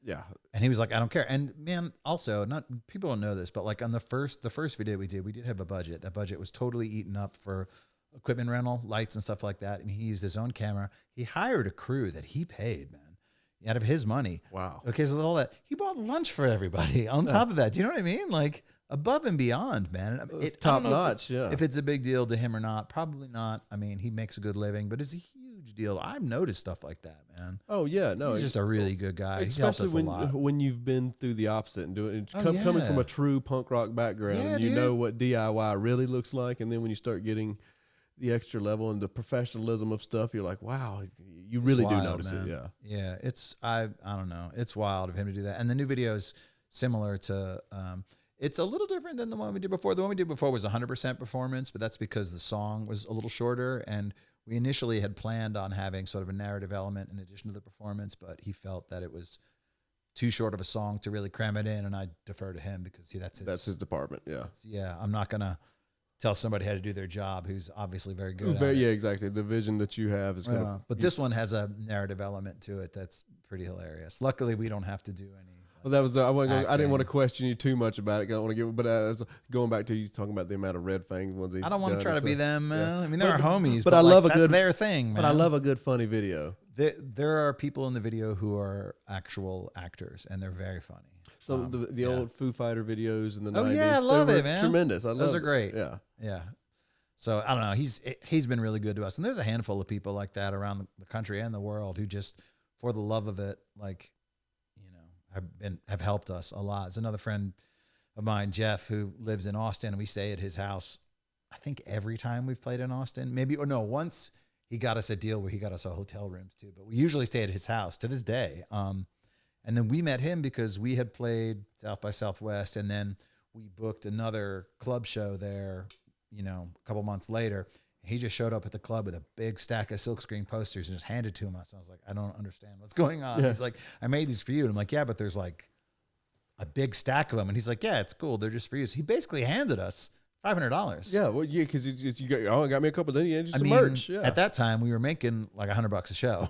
Speaker 2: Yeah.
Speaker 1: And he was like, I don't care. And man, also not people don't know this, but like on the first video we did have a budget. That budget was totally eaten up for equipment rental, lights and stuff like that. And he used his own camera. He hired a crew that he paid, man, out of his money.
Speaker 2: Wow.
Speaker 1: Okay. So all that, he bought lunch for everybody on top of that. Do you know what I mean? Like above and beyond, man.
Speaker 2: It's top notch.
Speaker 1: If it's a big deal to him or not, probably not. I mean, he makes a good living, but it's a huge deal. I've noticed stuff like that, man.
Speaker 2: Oh yeah, no,
Speaker 1: he's just a really good guy. He's helped us a lot.
Speaker 2: When you've been through the opposite and doing it, coming from a true punk rock background, and you know what DIY really looks like, and then when you start getting the extra level and the professionalism of stuff, you're like, wow, you really do notice it. Yeah,
Speaker 1: yeah. It's I don't know. It's wild of him to do that. And the new video is similar to. It's a little different than the one we did before. The one we did before was 100% performance, but that's because the song was a little shorter, and we initially had planned on having sort of a narrative element in addition to the performance, but he felt that it was too short of a song to really cram it in, and I defer to him because that's his
Speaker 2: department. Yeah,
Speaker 1: yeah. I'm not gonna tell somebody how to do their job who's obviously very good.
Speaker 2: Yeah, exactly. The vision that you have is gonna.
Speaker 1: But this one has a narrative element to it that's pretty hilarious. Luckily, we don't have to do any.
Speaker 2: Well, that was I didn't want to question you too much about it. I don't want to give, but going back to you talking about the amount of red fangs ones.
Speaker 1: I don't want to try to be them.
Speaker 2: Yeah.
Speaker 1: I mean, they're our homies,
Speaker 2: but I love
Speaker 1: that's their thing. Man.
Speaker 2: But I love a good funny video.
Speaker 1: There are people in the video who are actual actors, and they're very funny.
Speaker 2: So the old Foo Fighter videos in the 90s.
Speaker 1: Oh yeah, I love it, man.
Speaker 2: Tremendous.
Speaker 1: Those are great.
Speaker 2: Yeah,
Speaker 1: yeah. So I don't know. He's been really good to us, and there's a handful of people like that around the country and the world who just, for the love of it, like. Have helped us a lot. It's another friend of mine, Jeff, who lives in Austin, and we stay at his house. I think every time we've played in Austin, once he got us a deal where he got us hotel rooms too, but we usually stay at his house to this day. And then we met him because we had played South by Southwest, and then we booked another club show there, a couple months later. He just showed up at the club with a big stack of silkscreen posters and just handed to us. I was like, I don't understand what's going on. Yeah. He's like, I made these for you. And I'm like, yeah, but there's like a big stack of them. And he's like, yeah, it's cool. They're just for you. So he basically handed us $500.
Speaker 2: Yeah, well, yeah, because you got me a couple of just merch. Yeah.
Speaker 1: At that time, we were making like $100 a show,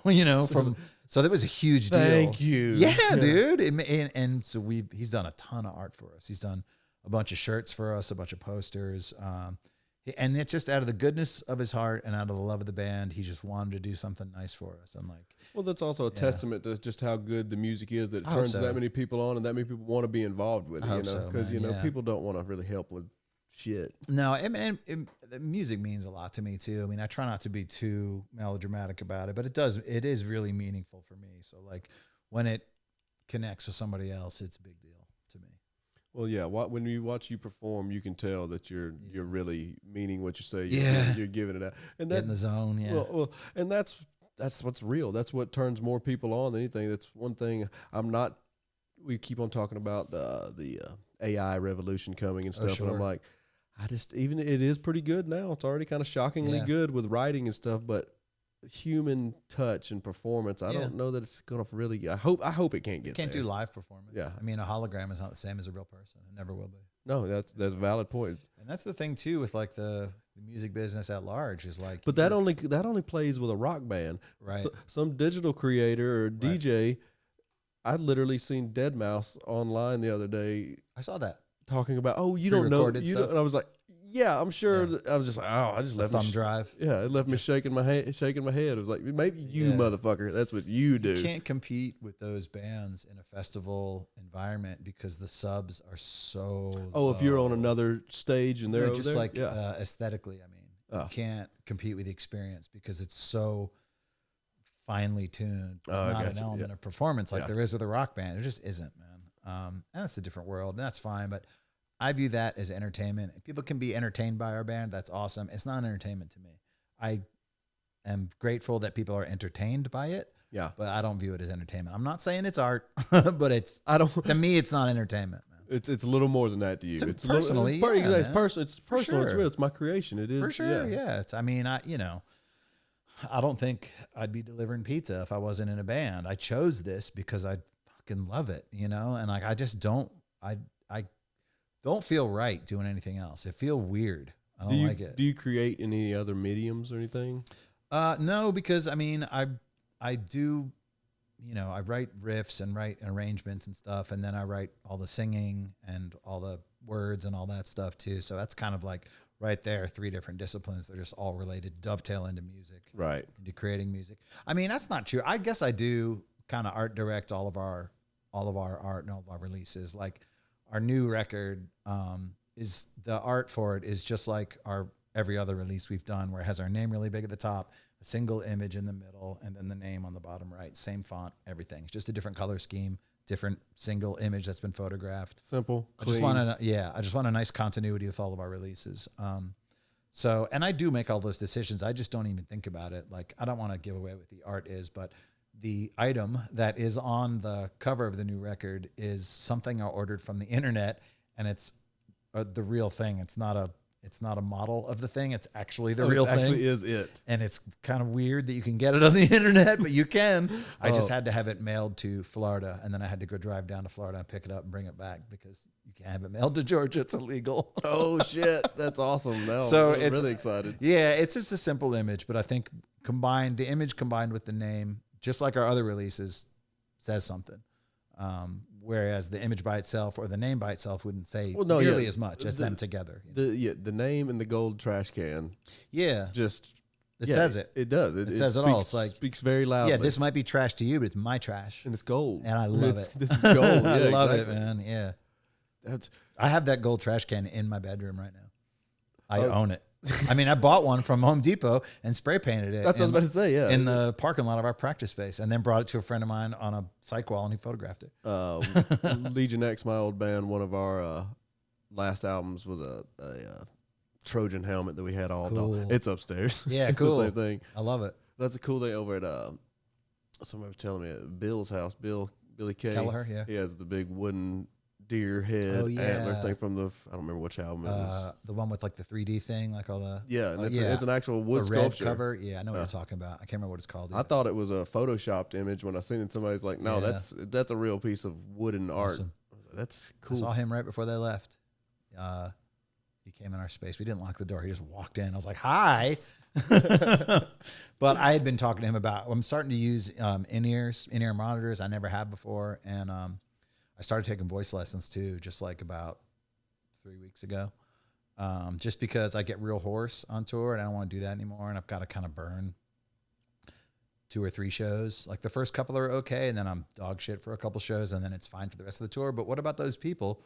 Speaker 1: so that was a huge deal.
Speaker 2: Thank you.
Speaker 1: Yeah, dude. And so he's done a ton of art for us. He's done a bunch of shirts for us, a bunch of posters. And it's just out of the goodness of his heart and out of the love of the band, he just wanted to do something nice for us. And
Speaker 2: well, that's also a testament to just how good the music is that it turns that many people on and that many people want to be involved with it. Because people don't want to really help with shit.
Speaker 1: No, the music means a lot to me too. I mean, I try not to be too melodramatic about it, but it is really meaningful for me. So like when it connects with somebody else, it's a big deal to me.
Speaker 2: Well, yeah. When you watch you perform, you can tell that you're really meaning what you say. You're giving it out, and
Speaker 1: get in the zone. Yeah.
Speaker 2: Well, and that's what's real. That's what turns more people on than anything. That's one thing. We keep on talking about the AI revolution coming and stuff, and I'm like, it is pretty good now. It's already kind of shockingly good with writing and stuff, but human touch and performance, I don't know that it's gonna really. I hope it can't get.
Speaker 1: Can't do live performance.
Speaker 2: Yeah,
Speaker 1: I mean, a hologram is not the same as a real person. It never will be.
Speaker 2: No, that's a valid point.
Speaker 1: And that's the thing too with like the music business at large is like.
Speaker 2: But that only plays with a rock band,
Speaker 1: right?
Speaker 2: So, some digital creator or DJ. I literally seen Deadmau5 online the other day.
Speaker 1: I saw that
Speaker 2: talking about you don't know you. And I was like. Yeah, I'm sure. Yeah. I was just like, I just left
Speaker 1: thumb drive.
Speaker 2: Yeah, it left me shaking my head. It was like, maybe you motherfucker. That's what you do.
Speaker 1: You can't compete with those bands in a festival environment because the subs are so.
Speaker 2: Oh, if you're on another stage and they're
Speaker 1: just there? Like aesthetically, I mean, you can't compete with the experience because it's so finely tuned. There's not an element of performance like there is with a rock band. There just isn't, man. And that's a different world, and that's fine, but. I view that as entertainment. If people can be entertained by our band, that's awesome. It's not entertainment to me. I am grateful that people are entertained by it.
Speaker 2: Yeah.
Speaker 1: But I don't view it as entertainment. I'm not saying it's art, but to me, it's not entertainment, man.
Speaker 2: It's a little more than that to you.
Speaker 1: It's personally,
Speaker 2: it's personal. It's personal.
Speaker 1: Sure.
Speaker 2: It's real. It's my creation. It is.
Speaker 1: For sure. Yeah. I don't think I'd be delivering pizza if I wasn't in a band. I chose this because I fucking love it, and I just don't, I don't feel right doing anything else. It feels weird. I don't like it.
Speaker 2: Do you create any other mediums or anything?
Speaker 1: No, because I mean, I do, I write riffs and write arrangements and stuff, and then I write all the singing and all the words and all that stuff too. So that's kind of like right there, 3 different disciplines. They're just all related, dovetail into music,
Speaker 2: right? Into
Speaker 1: creating music. I mean, that's not true. I guess I do kind of art direct all of our art and all of our releases. Like our new record, is the art for it is just like every other release we've done, where it has our name really big at the top, a single image in the middle, and then the name on the bottom right, same font, everything. It's just a different color scheme, different single image that's been photographed.
Speaker 2: Simple, clean.
Speaker 1: I just want a nice continuity with all of our releases. So, and I do make all those decisions. I just don't even think about it. Like, I don't want to give away what the art is, but the item that is on the cover of the new record is something I ordered from the internet, and it's the real thing. It's not a model of the thing. It's actually the real thing.
Speaker 2: Actually is it.
Speaker 1: And it's kind of weird that you can get it on the internet, but you can. I just had to have it mailed to Florida, and then I had to go drive down to Florida and pick it up and bring it back because you can't have it mailed to Georgia. It's illegal.
Speaker 2: Oh shit. That's awesome. No,
Speaker 1: so
Speaker 2: I'm really excited.
Speaker 1: Yeah. It's just a simple image, but I think the image combined with the name, just like our other releases, says something. Whereas the image by itself or the name by itself wouldn't say nearly as much as them together.
Speaker 2: The name and the gold trash can.
Speaker 1: Yeah.
Speaker 2: It
Speaker 1: says it.
Speaker 2: It does.
Speaker 1: It says it all. It's like,
Speaker 2: speaks very loudly.
Speaker 1: Yeah, this might be trash to you, but it's my trash.
Speaker 2: And it's gold.
Speaker 1: And I love it.
Speaker 2: This is gold.
Speaker 1: I
Speaker 2: Yeah,
Speaker 1: love
Speaker 2: exactly.
Speaker 1: it, man. Yeah. I have that gold trash can in my bedroom right now. I own it. I mean, I bought one from Home Depot and spray painted it.
Speaker 2: That's what I was about to say, yeah.
Speaker 1: In the parking lot of our practice space, and then brought it to a friend of mine on a psych wall, and he photographed it.
Speaker 2: Legion X, my old band, one of our last albums was a Trojan helmet that we had all.
Speaker 1: Cool.
Speaker 2: It's upstairs.
Speaker 1: Yeah,
Speaker 2: it's
Speaker 1: cool.
Speaker 2: the same thing.
Speaker 1: I love it.
Speaker 2: That's a cool thing over at somebody was telling me at Bill's house. Billy K.
Speaker 1: Kelleher, yeah.
Speaker 2: He has the big wooden deer head antler thing from I don't remember which album it was.
Speaker 1: The one with like the 3D thing, like all the
Speaker 2: it's an actual wood sculpture
Speaker 1: cover. Yeah, I know what you're talking about. I can't remember what it's called.
Speaker 2: I thought it was a photoshopped image when I seen it. Somebody's like, no, that's a real piece of wooden art. That's cool.
Speaker 1: I saw him right before they left. He came in our space. We didn't lock the door. He just walked in. I was like, hi. But I had been talking to him about, I'm starting to use in-ear monitors I never had before. And I started taking voice lessons too, just like about 3 weeks ago. Just because I get real hoarse on tour and I don't want to do that anymore. And I've got to kind of burn 2 or 3 shows. Like the first couple are okay. And then I'm dog shit for a couple shows and then it's fine for the rest of the tour. But what about those people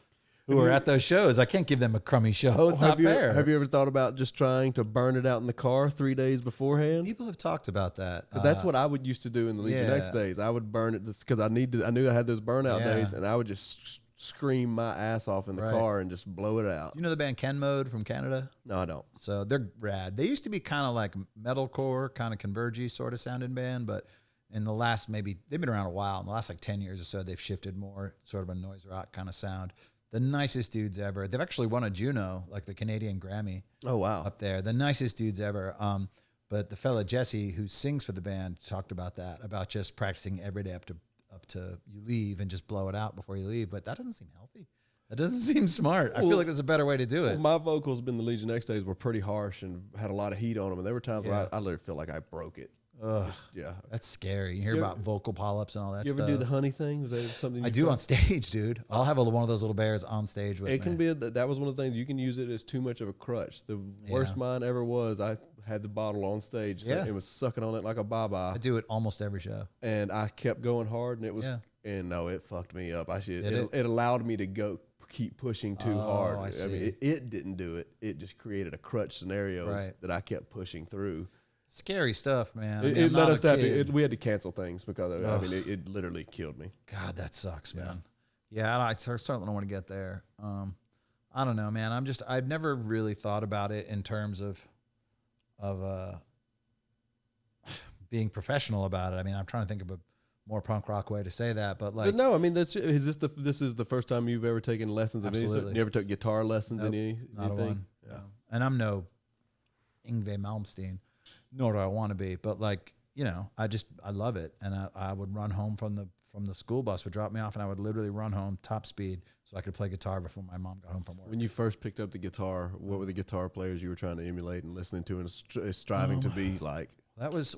Speaker 1: who are at those shows? I can't give them a crummy show. It's not fair.
Speaker 2: Have you ever thought about just trying to burn it out in the car 3 days beforehand?
Speaker 1: People have talked about that.
Speaker 2: But that's what I would used to do in the Legion X days. I would burn it because I knew I had those burnout days, and I would just scream my ass off in the car and just blow it out.
Speaker 1: Do you know the band Ken Mode from Canada?
Speaker 2: No, I don't.
Speaker 1: So they're rad. They used to be kind of like metalcore, kind of convergy sort of sounding band, but in the last they've been around a while. In the last like 10 years or so, they've shifted more sort of a noise rock kind of sound. The nicest dudes ever. They've actually won a Juno, like the Canadian Grammy.
Speaker 2: Oh, wow.
Speaker 1: Up there. The nicest dudes ever. But the fella Jesse, who sings for the band, talked about that, about just practicing every day up to you leave and just blow it out before you leave. But that doesn't seem healthy. That doesn't seem smart. I feel like there's a better way to do it.
Speaker 2: My vocals in the Legion X days were pretty harsh and had a lot of heat on them. And there were times where I literally feel like I broke it.
Speaker 1: Ugh, that's scary. You hear about vocal polyps and all that stuff.
Speaker 2: You ever do the honey thing? Is that something
Speaker 1: I do on stage, dude? I'll have one of those little bears on stage with me.
Speaker 2: It can be that was one of the things you can use it as too much of a crutch. The worst mine ever was I had the bottle on stage. So it was sucking on it like a baba.
Speaker 1: I do it almost every show,
Speaker 2: and I kept going hard, and it was and no, it fucked me up. It allowed me to keep pushing too hard. I mean, it didn't do it. It just created a crutch scenario that I kept pushing through.
Speaker 1: Scary stuff, man.
Speaker 2: It let us we had to cancel things because it literally killed me.
Speaker 1: God, that sucks, man. Yeah, I certainly don't want to get there. I don't know, man. I've never really thought about it in terms of being professional about it. I mean, I'm trying to think of a more punk rock way to say that, but like,
Speaker 2: but no, I mean, this is the first time you've ever taken lessons?
Speaker 1: Absolutely.
Speaker 2: You ever took guitar lessons?
Speaker 1: Nope,
Speaker 2: anything?
Speaker 1: Not a one. Yeah. No. And I'm no Yngwie Malmsteen. Nor do I want to be, but like I love it. And I would run home from the school bus, would drop me off, and I would literally run home top speed so I could play guitar before my mom got home from work.
Speaker 2: When you first picked up the guitar, what were the guitar players you were trying to emulate and listening to and striving to be like?
Speaker 1: That was,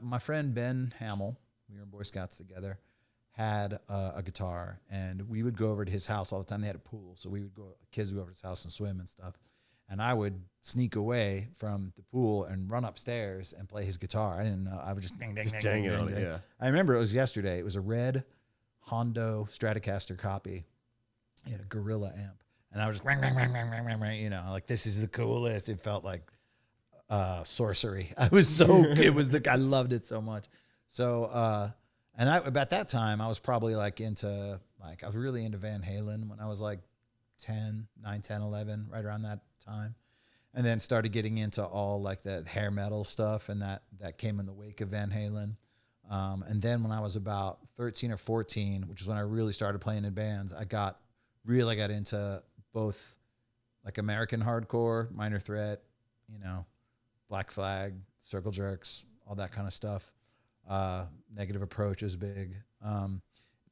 Speaker 1: my friend Ben Hamill, we were in Boy Scouts together, had a guitar, and we would go over to his house all the time. They had a pool, so kids would go over to his house and swim and stuff. And I would sneak away from the pool and run upstairs and play his guitar. I didn't know. I would just ding, ding, ding,
Speaker 2: janging
Speaker 1: ding,
Speaker 2: on
Speaker 1: ding,
Speaker 2: it,
Speaker 1: ding.
Speaker 2: yeah.
Speaker 1: I remember it was yesterday. It was a red Hondo Stratocaster copy. It had a Gorilla amp. And I was just, ring, ring, ring, ring, ring, ring, ring, like, this is the coolest. It felt like sorcery. I loved it so much. So, and at that time, I was probably I was really into Van Halen when I was like 9, 10, 11, right around that time. And then started getting into all like the hair metal stuff, and that came in the wake of Van Halen. And then when I was about 13 or 14, which is when I really started playing in bands, I got into both like American hardcore, Minor Threat, Black Flag, Circle Jerks, all that kind of stuff. Negative Approach is big.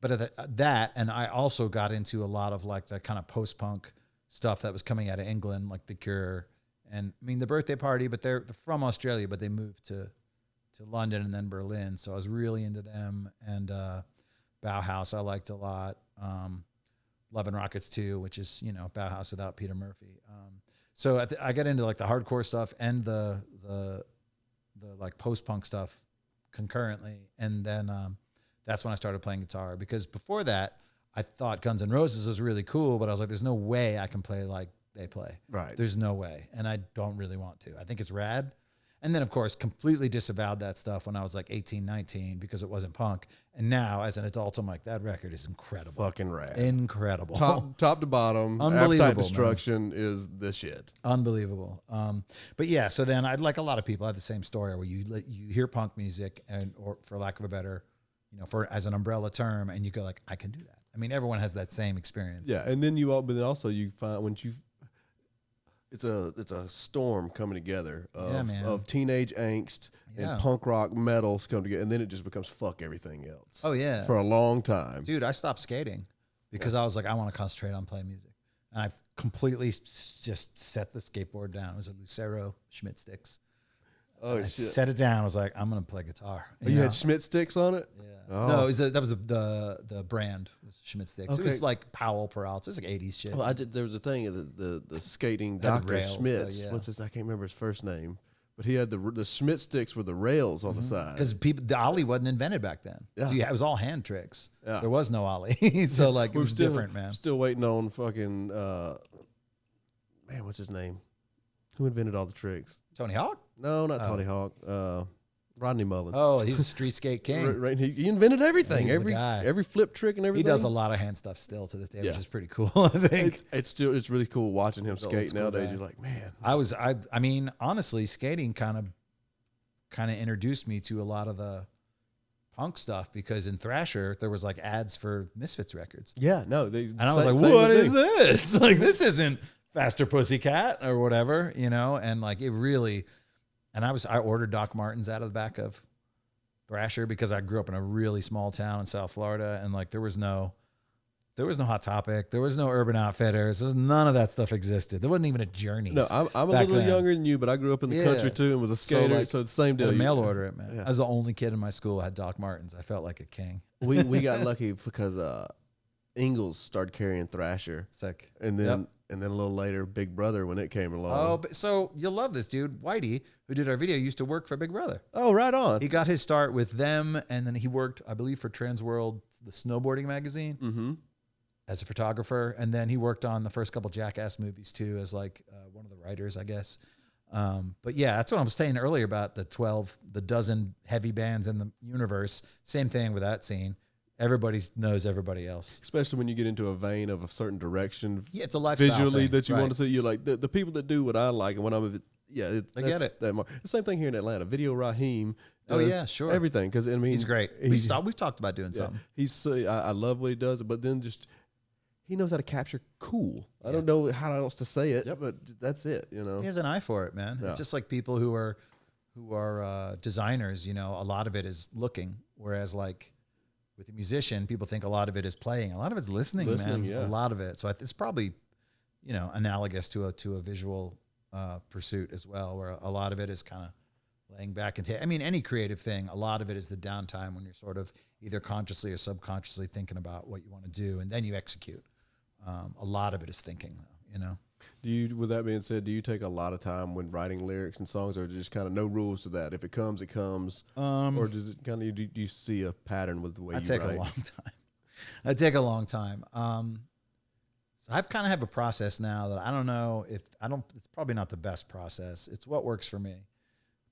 Speaker 1: But that, and I also got into a lot of like the kind of post-punk stuff that was coming out of England, like The Cure, and I mean The Birthday Party, but they're from Australia, but they moved to London and then Berlin. So I was really into them, and Bauhaus I liked a lot. Love and Rockets too, which is Bauhaus without Peter Murphy. So I got into like the hardcore stuff and the like post-punk stuff concurrently, and then that's when I started playing guitar, because before that I thought Guns N' Roses was really cool, but I was like, there's no way I can play like they play.
Speaker 2: Right.
Speaker 1: There's no way, and I don't really want to. I think it's rad. And then, of course, completely disavowed that stuff when I was like 18, 19 because it wasn't punk. And now, as an adult, I'm like, that record is incredible.
Speaker 2: Fucking rad.
Speaker 1: Incredible.
Speaker 2: Top to bottom.
Speaker 1: Unbelievable.
Speaker 2: Appetite Destruction is the shit.
Speaker 1: Unbelievable. But yeah, so then I'd like a lot of people. I have the same story where you hear punk music, or for lack of a better, as an umbrella term, and you go like, I can do that. I mean, everyone has that same experience.
Speaker 2: Yeah, and then you find it's a storm coming together of teenage angst and punk rock metals come together, and then it just becomes fuck everything else.
Speaker 1: Oh yeah,
Speaker 2: for a long time,
Speaker 1: dude. I stopped skating because I was like, I want to concentrate on playing music, and I completely just set the skateboard down. It was a Lucero Schmidt sticks.
Speaker 2: Oh
Speaker 1: I
Speaker 2: shit!
Speaker 1: Set it down. I was like, I'm gonna play guitar.
Speaker 2: You had Schmidt sticks on it?
Speaker 1: Yeah.
Speaker 2: Oh.
Speaker 1: No, that was the brand was Schmidt sticks.
Speaker 2: Okay.
Speaker 1: It was like Powell Peralta. It was like 80s shit.
Speaker 2: Well, there was a thing of the skating
Speaker 1: Had the
Speaker 2: Dr.
Speaker 1: rails,
Speaker 2: Schmitz.
Speaker 1: yeah.
Speaker 2: What's his? I can't remember his first name, but he had the Schmidt sticks with the rails on the side.
Speaker 1: Because the ollie wasn't invented back then.
Speaker 2: Yeah.
Speaker 1: So it was all hand tricks.
Speaker 2: Yeah.
Speaker 1: There was no ollie. So like it was different, man.
Speaker 2: Still waiting on fucking man, what's his name? Who invented all the tricks?
Speaker 1: Tony Hawk?
Speaker 2: No, not Tony Hawk. Rodney Mullen.
Speaker 1: Oh, he's a street skate king.
Speaker 2: Right, he invented everything.
Speaker 1: He's the guy.
Speaker 2: Every flip trick and everything.
Speaker 1: He does a lot of hand stuff still to this day,
Speaker 2: Yeah.
Speaker 1: which is pretty cool. I think
Speaker 2: It's really cool watching him skate
Speaker 1: school
Speaker 2: nowadays.
Speaker 1: guy.
Speaker 2: You're like, man.
Speaker 1: I mean, honestly, skating kind of introduced me to a lot of the punk stuff, because in Thrasher there was like ads for Misfits records.
Speaker 2: Yeah, no.
Speaker 1: And I was like, what is this? Like, this isn't Faster Pussycat or whatever, and like it really, and I ordered Doc Martens out of the back of Thrasher because I grew up in a really small town in South Florida, and like there was no Hot Topic, there was no Urban Outfitters, none of that stuff existed. There wasn't even a Journey.
Speaker 2: No, I'm a little younger than you, but I grew up in the country too and was a skater, so it's the same deal.
Speaker 1: I had to mail order it, man.
Speaker 2: Yeah.
Speaker 1: I was the only kid in my school who had Doc Martens. I felt like a king.
Speaker 2: We got lucky because Ingalls started carrying Thrasher.
Speaker 1: Sick.
Speaker 2: And then a little later, Big Brother when it came along.
Speaker 1: Oh, so you'll love this dude. Whitey, who did our video, used to work for Big Brother.
Speaker 2: Oh, right on.
Speaker 1: He got his start with them, and then he worked, I believe, for Trans World, the snowboarding magazine, as a photographer. And then he worked on the first couple Jackass movies too, as like one of the writers, I guess. But yeah, that's what I was saying earlier about the dozen heavy bands in the universe. Same thing with that scene. Everybody knows everybody else.
Speaker 2: Especially when you get into a vein of a certain direction.
Speaker 1: Yeah, it's a lifestyle
Speaker 2: visually
Speaker 1: thing,
Speaker 2: that you
Speaker 1: right.
Speaker 2: want to see. You're like, the people that do what I like, and when I'm,
Speaker 1: I get it.
Speaker 2: The same thing here in Atlanta. Video Raheem.
Speaker 1: Oh yeah, sure.
Speaker 2: Everything, because I mean,
Speaker 1: he's great. We've talked about doing something.
Speaker 2: I love what he does, but then just he knows how to capture cool. I don't know how else to say it, but that's it.
Speaker 1: He has an eye for it, man.
Speaker 2: Yeah.
Speaker 1: It's just like people who are designers, you know, a lot of it is looking, whereas like with a musician, people think a lot of it is playing, a lot of it's listening, man.
Speaker 2: Yeah.
Speaker 1: A lot of it. So it's probably, you know, analogous to a visual pursuit as well, where a lot of it is kind of laying back and I mean, any creative thing, a lot of it is the downtime when you're sort of either consciously or subconsciously thinking about what you want to do, and then you execute. A lot of it is thinking, though, you know.
Speaker 2: With that being said, do you take a lot of time when writing lyrics and songs, or just kind of no rules to that? If it comes, it comes. Or does it kind of, do you see a pattern with the way you write?
Speaker 1: I take a long time. I take a long time. So I've kind of have a process now that I don't know if it's probably not the best process. It's what works for me.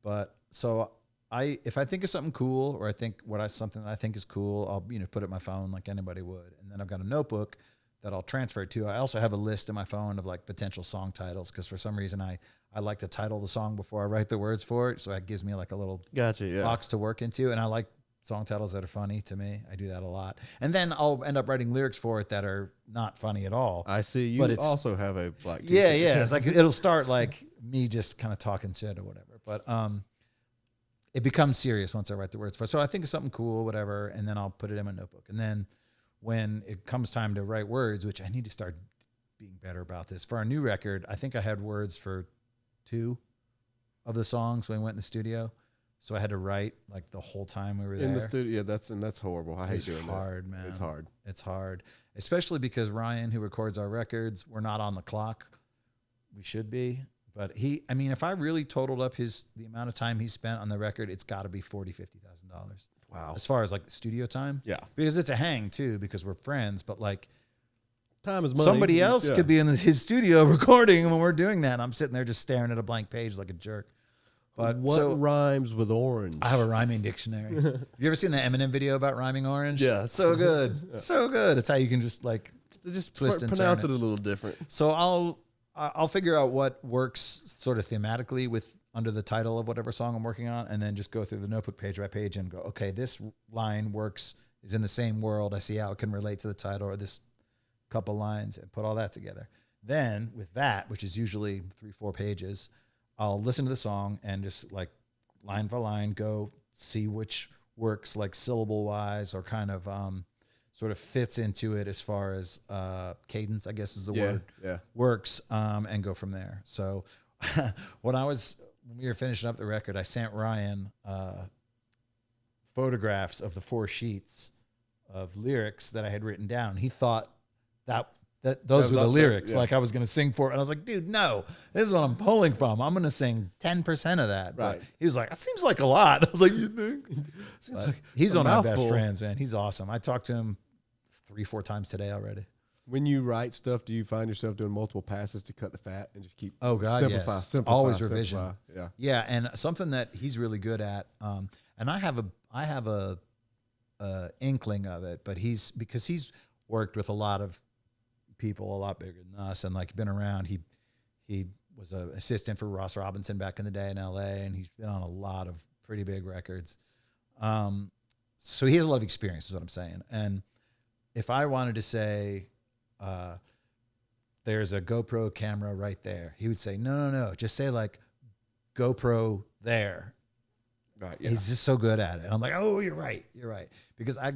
Speaker 1: But so if I think of something cool, or I think something that I think is cool, I'll, you know, put it in my phone like anybody would. And then I've got a notebook that I'll transfer it to. I also have a list in my phone of like potential song titles, because for some reason I like to title the song before I write the words for it. So it gives me like a little box to work into. And I like song titles that are funny to me. I do that a lot. And then I'll end up writing lyrics for it that are not funny at all.
Speaker 2: I see. You also have a black t-shirt.
Speaker 1: Yeah. It's like, it'll start like me just kind of talking shit or whatever. But it becomes serious once I write the words for it. So I think of something cool, whatever, and then I'll put it in my notebook. And then when it comes time to write words, which I need to start being better about this. For our new record, I think I had words for 2 of the songs when we went in the studio. So I had to write like the whole time we were there.
Speaker 2: In the studio, that's horrible. I hate doing that. It's hard,
Speaker 1: man.
Speaker 2: It's hard.
Speaker 1: It's hard. Especially because Ryan, who records our records, we're not on the clock. We should be. But if I really totaled up the amount of time he spent on the record, it's got to be $40,000, $50,000.
Speaker 2: Wow.
Speaker 1: As far as like studio time.
Speaker 2: Yeah.
Speaker 1: Because it's a hang too, because we're friends, but like
Speaker 2: time is money.
Speaker 1: Somebody else could be in his studio recording when we're doing that. And I'm sitting there just staring at a blank page like a jerk. But
Speaker 2: what rhymes with orange?
Speaker 1: I have a rhyming dictionary. Have you ever seen the Eminem video about rhyming orange?
Speaker 2: Yeah.
Speaker 1: So good. Yeah. So good. It's how you can just like twist and
Speaker 2: pronounce
Speaker 1: turn
Speaker 2: it a little different.
Speaker 1: So I'll figure out what works sort of thematically under the title of whatever song I'm working on, and then just go through the notebook page by page and go, okay, this line is in the same world. I see how it can relate to the title, or this couple lines, and put all that together. Then with that, which is usually 3-4 pages, I'll listen to the song and just like line by line go see which works like syllable wise, or kind of sort of fits into it as far as cadence, I guess is the word, works, and go from there. So when we were finishing up the record, I sent Ryan photographs of the 4 sheets of lyrics that I had written down. He thought that those were the lyrics, like I was going to sing for it. And I was like, dude, no, this is what I'm pulling from. I'm going to sing 10% of that. Right. But he was like, that seems like a lot. I was like, you think? He's one of my best friends, man. He's awesome. I talked to him 3-4 times today already.
Speaker 2: When you write stuff, do you find yourself doing multiple passes to cut the fat and just keep
Speaker 1: simplify, always revision.
Speaker 2: Yeah.
Speaker 1: Yeah. And something that he's really good at, and I have a inkling of it, but because he's worked with a lot of people a lot bigger than us, and like been around. He was an assistant for Ross Robinson back in the day in LA, and he's been on a lot of pretty big records. So he has a lot of experience, is what I'm saying. And if I wanted to say, there's a GoPro camera right there, he would say, no, just say like GoPro there.
Speaker 2: Right. Yeah.
Speaker 1: He's just so good at it. And I'm like, oh, you're right. Because it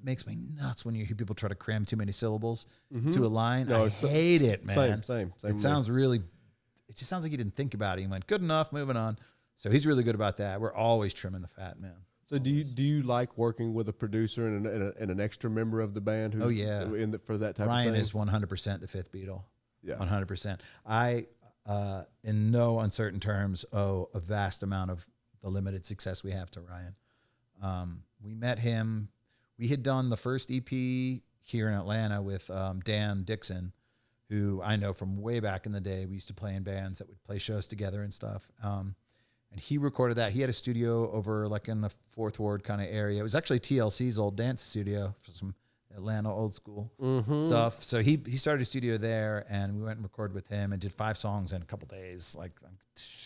Speaker 1: makes me nuts when you hear people try to cram too many syllables to a line. No, I hate it, man.
Speaker 2: Same.
Speaker 1: It sounds it just sounds like you didn't think about it. You went, good enough, moving on. So he's really good about that. We're always trimming the fat, man.
Speaker 2: So do you like working with a producer and an extra member of the band?
Speaker 1: Oh yeah,
Speaker 2: for that type
Speaker 1: Ryan
Speaker 2: of thing?
Speaker 1: Ryan is 100% the fifth Beatle.
Speaker 2: Yeah,
Speaker 1: 100%. I, in no uncertain terms, owe a vast amount of the limited success we have to Ryan. We met him. We had done the first EP here in Atlanta with Dan Dixon, who I know from way back in the day. We used to play in bands that would play shows together and stuff. And he recorded that. He had a studio over like in the Fourth Ward kind of area. It was actually TLC's old dance studio for some Atlanta old school stuff. So he started a studio there, and we went and recorded with him and did 5 songs in a couple days, like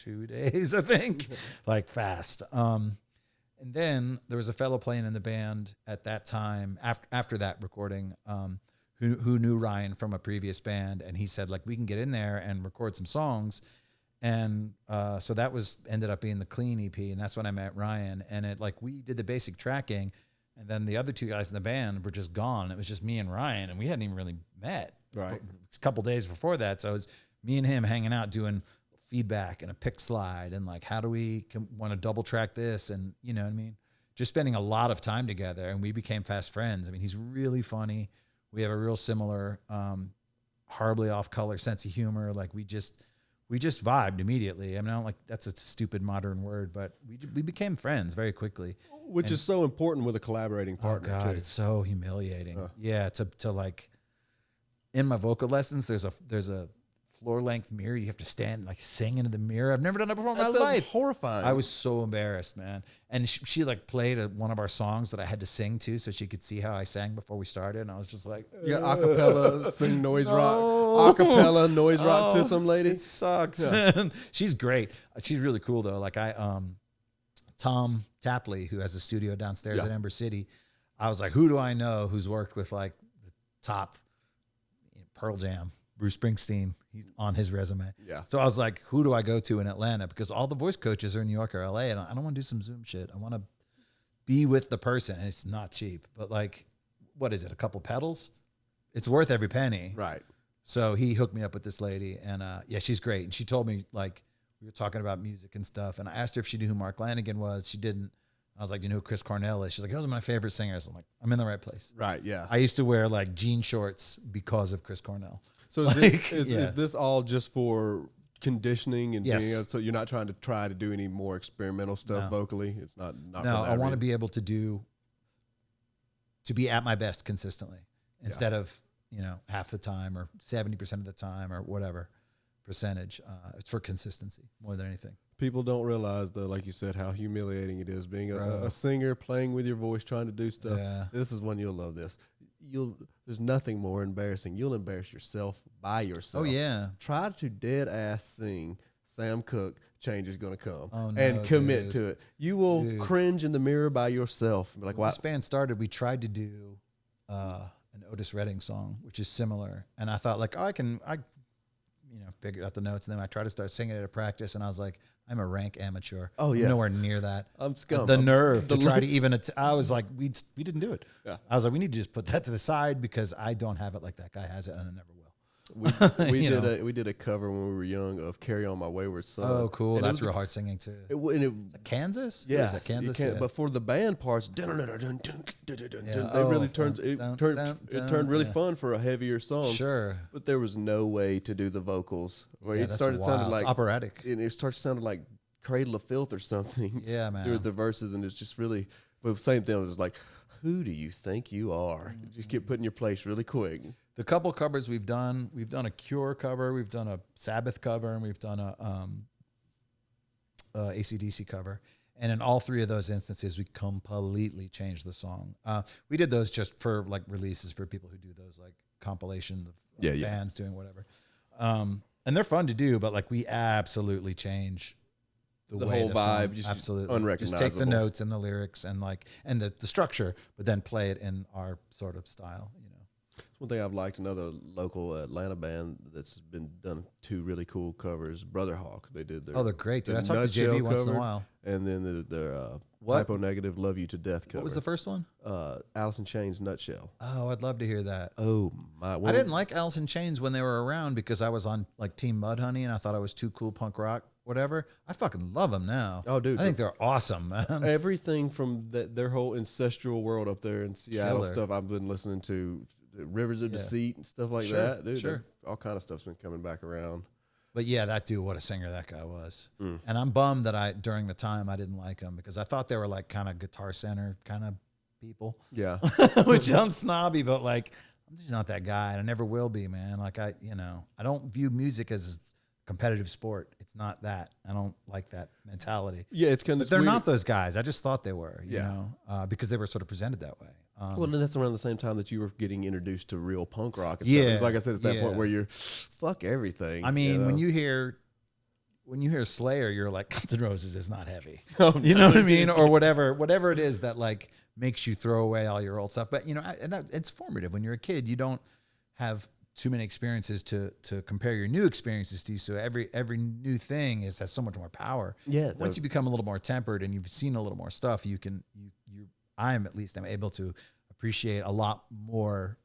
Speaker 1: 2 days, I think, like fast. And then there was a fellow playing in the band at that time after that recording, who knew Ryan from a previous band, and he said like, we can get in there and record some songs. And so that ended up being the clean EP, and that's when I met Ryan. And it we did the basic tracking, and then the other two guys in the band were just gone. It was just me and Ryan, and we hadn't even really met.
Speaker 2: Right.
Speaker 1: A couple days before that, so it was me and him hanging out doing feedback and a pick slide, and how do we want to double track this, and you know what I mean? Just spending a lot of time together, and we became fast friends. I mean, he's really funny. We have a real similar, horribly off color sense of humor. We just vibed immediately. I mean, I don't that's a stupid modern word, but we became friends very quickly.
Speaker 2: Which is so important with a collaborating partner.
Speaker 1: Oh God,
Speaker 2: too.
Speaker 1: it's so humiliating. Yeah, to in my vocal lessons, there's a floor length mirror. You have to stand sing into the mirror. I've never done that before in my life.
Speaker 2: Horrifying.
Speaker 1: I was so embarrassed, man. And she played one of our songs that I had to sing to, so she could see how I sang before we started. And I was just like,
Speaker 2: yeah, acapella, sing noise rock, acapella noise rock to some lady.
Speaker 1: It sucks.
Speaker 2: Yeah.
Speaker 1: She's great. She's really cool though. Tom Tapley, who has a studio downstairs at Ember City, I was like, who do I know who's worked with the top Pearl Jam, Bruce Springsteen? He's on his resume.
Speaker 2: Yeah.
Speaker 1: So I was like, who do I go to in Atlanta? Because all the voice coaches are in New York or LA, and I don't want to do some Zoom shit. I want to be with the person, and it's not cheap. But what is it? A couple pedals? It's worth every penny.
Speaker 2: Right.
Speaker 1: So he hooked me up with this lady, and yeah, she's great. And she told me we were talking about music and stuff, and I asked her if she knew who Mark Lanigan was. She didn't. I was like, do you know who Chris Cornell is? She's like, those are my favorite singers. I'm like, I'm in the right place.
Speaker 2: Right, yeah.
Speaker 1: I used to wear jean shorts because of Chris Cornell.
Speaker 2: So is this all just for conditioning and
Speaker 1: Yes.
Speaker 2: being, so you're not trying to do any more experimental stuff vocally? It's not
Speaker 1: No,
Speaker 2: for that
Speaker 1: I want to
Speaker 2: reason.
Speaker 1: be able to be at my best consistently instead of, half the time or 70% of the time or whatever percentage. It's for consistency more than anything.
Speaker 2: People don't realize, though, like you said, how humiliating it is being a singer, playing with your voice, trying to do stuff.
Speaker 1: Yeah.
Speaker 2: This is when you'll love this. There's nothing more embarrassing. You'll embarrass yourself by yourself.
Speaker 1: Oh, yeah.
Speaker 2: Try to dead ass sing Sam Cooke, Change Is Gonna Come,
Speaker 1: Oh, no,
Speaker 2: and commit
Speaker 1: dude.
Speaker 2: to it. You will cringe in the mirror by yourself. Be like,
Speaker 1: When
Speaker 2: wow.
Speaker 1: this band started, we tried to do an Otis Redding song, which is similar. And I thought I figured out the notes. And then I tried to start singing it at practice. And I was like, I'm a rank amateur.
Speaker 2: Oh,
Speaker 1: I'm
Speaker 2: yeah.
Speaker 1: nowhere near that.
Speaker 2: I'm scum.
Speaker 1: The nerve to
Speaker 2: the
Speaker 1: try to even, I was like, we didn't do it.
Speaker 2: Yeah.
Speaker 1: I was like, we need to just put that to the side because I don't have it like that guy has it and I never will.
Speaker 2: We did a cover when we were young of "Carry On My Wayward Son."
Speaker 1: Oh, cool.
Speaker 2: And
Speaker 1: That's real hard singing too.
Speaker 2: Yeah,
Speaker 1: Kansas? What is that, Kansas? Yeah.
Speaker 2: But for the band parts, they
Speaker 1: Oh,
Speaker 2: really turned it turned really fun for a heavier song.
Speaker 1: Sure.
Speaker 2: But there was no way to do the vocals. Where
Speaker 1: Yeah,
Speaker 2: it
Speaker 1: that's
Speaker 2: started sounding
Speaker 1: wild.
Speaker 2: like
Speaker 1: It's operatic.
Speaker 2: and it started sounding like Cradle of Filth or something.
Speaker 1: Yeah, man.
Speaker 2: Through the verses, and it's just really. But the same thing, it was like, who do you think you are? Just get put in your place really quick.
Speaker 1: The couple covers we've done a Cure cover, we've done a Sabbath cover, and we've done a AC/DC cover. And in all three of those instances, we completely changed the song. We did those just for releases for people who do those compilation of bands doing whatever. And they're fun to do, but we absolutely change the way
Speaker 2: whole
Speaker 1: the song,
Speaker 2: vibe, just
Speaker 1: absolutely
Speaker 2: unrecognizable.
Speaker 1: Just take the notes and the lyrics and and the structure, but then play it in our sort of style.
Speaker 2: One thing I've liked, another local Atlanta band that's been done two really cool covers. Brother Hawk, they did their.
Speaker 1: Oh, they're great, dude. I talk to
Speaker 2: Nutshell
Speaker 1: JB once in a
Speaker 2: cover,
Speaker 1: while.
Speaker 2: And then their
Speaker 1: What?
Speaker 2: Hypo Negative "Love You to Death" cover.
Speaker 1: What was the first one?
Speaker 2: Alice in Chains "Nutshell."
Speaker 1: Oh, I'd love to hear that.
Speaker 2: Oh my!
Speaker 1: I didn't like Alice in Chains when they were around because I was on Team Mudhoney and I thought I was too cool punk rock, whatever. I fucking love them now.
Speaker 2: Oh, dude,
Speaker 1: I think they're awesome, man.
Speaker 2: everything from their whole ancestral world up there in Seattle
Speaker 1: Killer.
Speaker 2: stuff. I've been listening to Rivers of Deceit and stuff like
Speaker 1: Sure,
Speaker 2: that, dude.
Speaker 1: sure.
Speaker 2: All kind of stuff's been coming back around.
Speaker 1: But yeah, that dude, what a singer that guy was. And I'm bummed that during the time I didn't like him because I thought they were kind of Guitar Center kind of people.
Speaker 2: Yeah.
Speaker 1: Which sounds snobby, but I'm just not that guy, and I never will be, man. I don't view music as a competitive sport. It's not that. I don't like that mentality.
Speaker 2: Yeah, it's kind of.
Speaker 1: But they're not those guys. I just thought they were, you
Speaker 2: Yeah.
Speaker 1: know, because they were sort of presented that way.
Speaker 2: Well, and that's around the same time that you were getting introduced to real punk rock. And
Speaker 1: Yeah,
Speaker 2: stuff. It's like I said, it's that
Speaker 1: yeah.
Speaker 2: point where you're fuck everything.
Speaker 1: I mean,
Speaker 2: know?
Speaker 1: when you hear Slayer, you're like, Guns N' Roses is not heavy.
Speaker 2: Oh,
Speaker 1: You know what I mean? Or whatever it is that makes you throw away all your old stuff. But and it's formative. When you're a kid, you don't have too many experiences to compare your new experiences to. So every new thing has so much more power.
Speaker 2: Yeah.
Speaker 1: Once you become a little more tempered and you've seen a little more stuff, I'm able to appreciate a lot more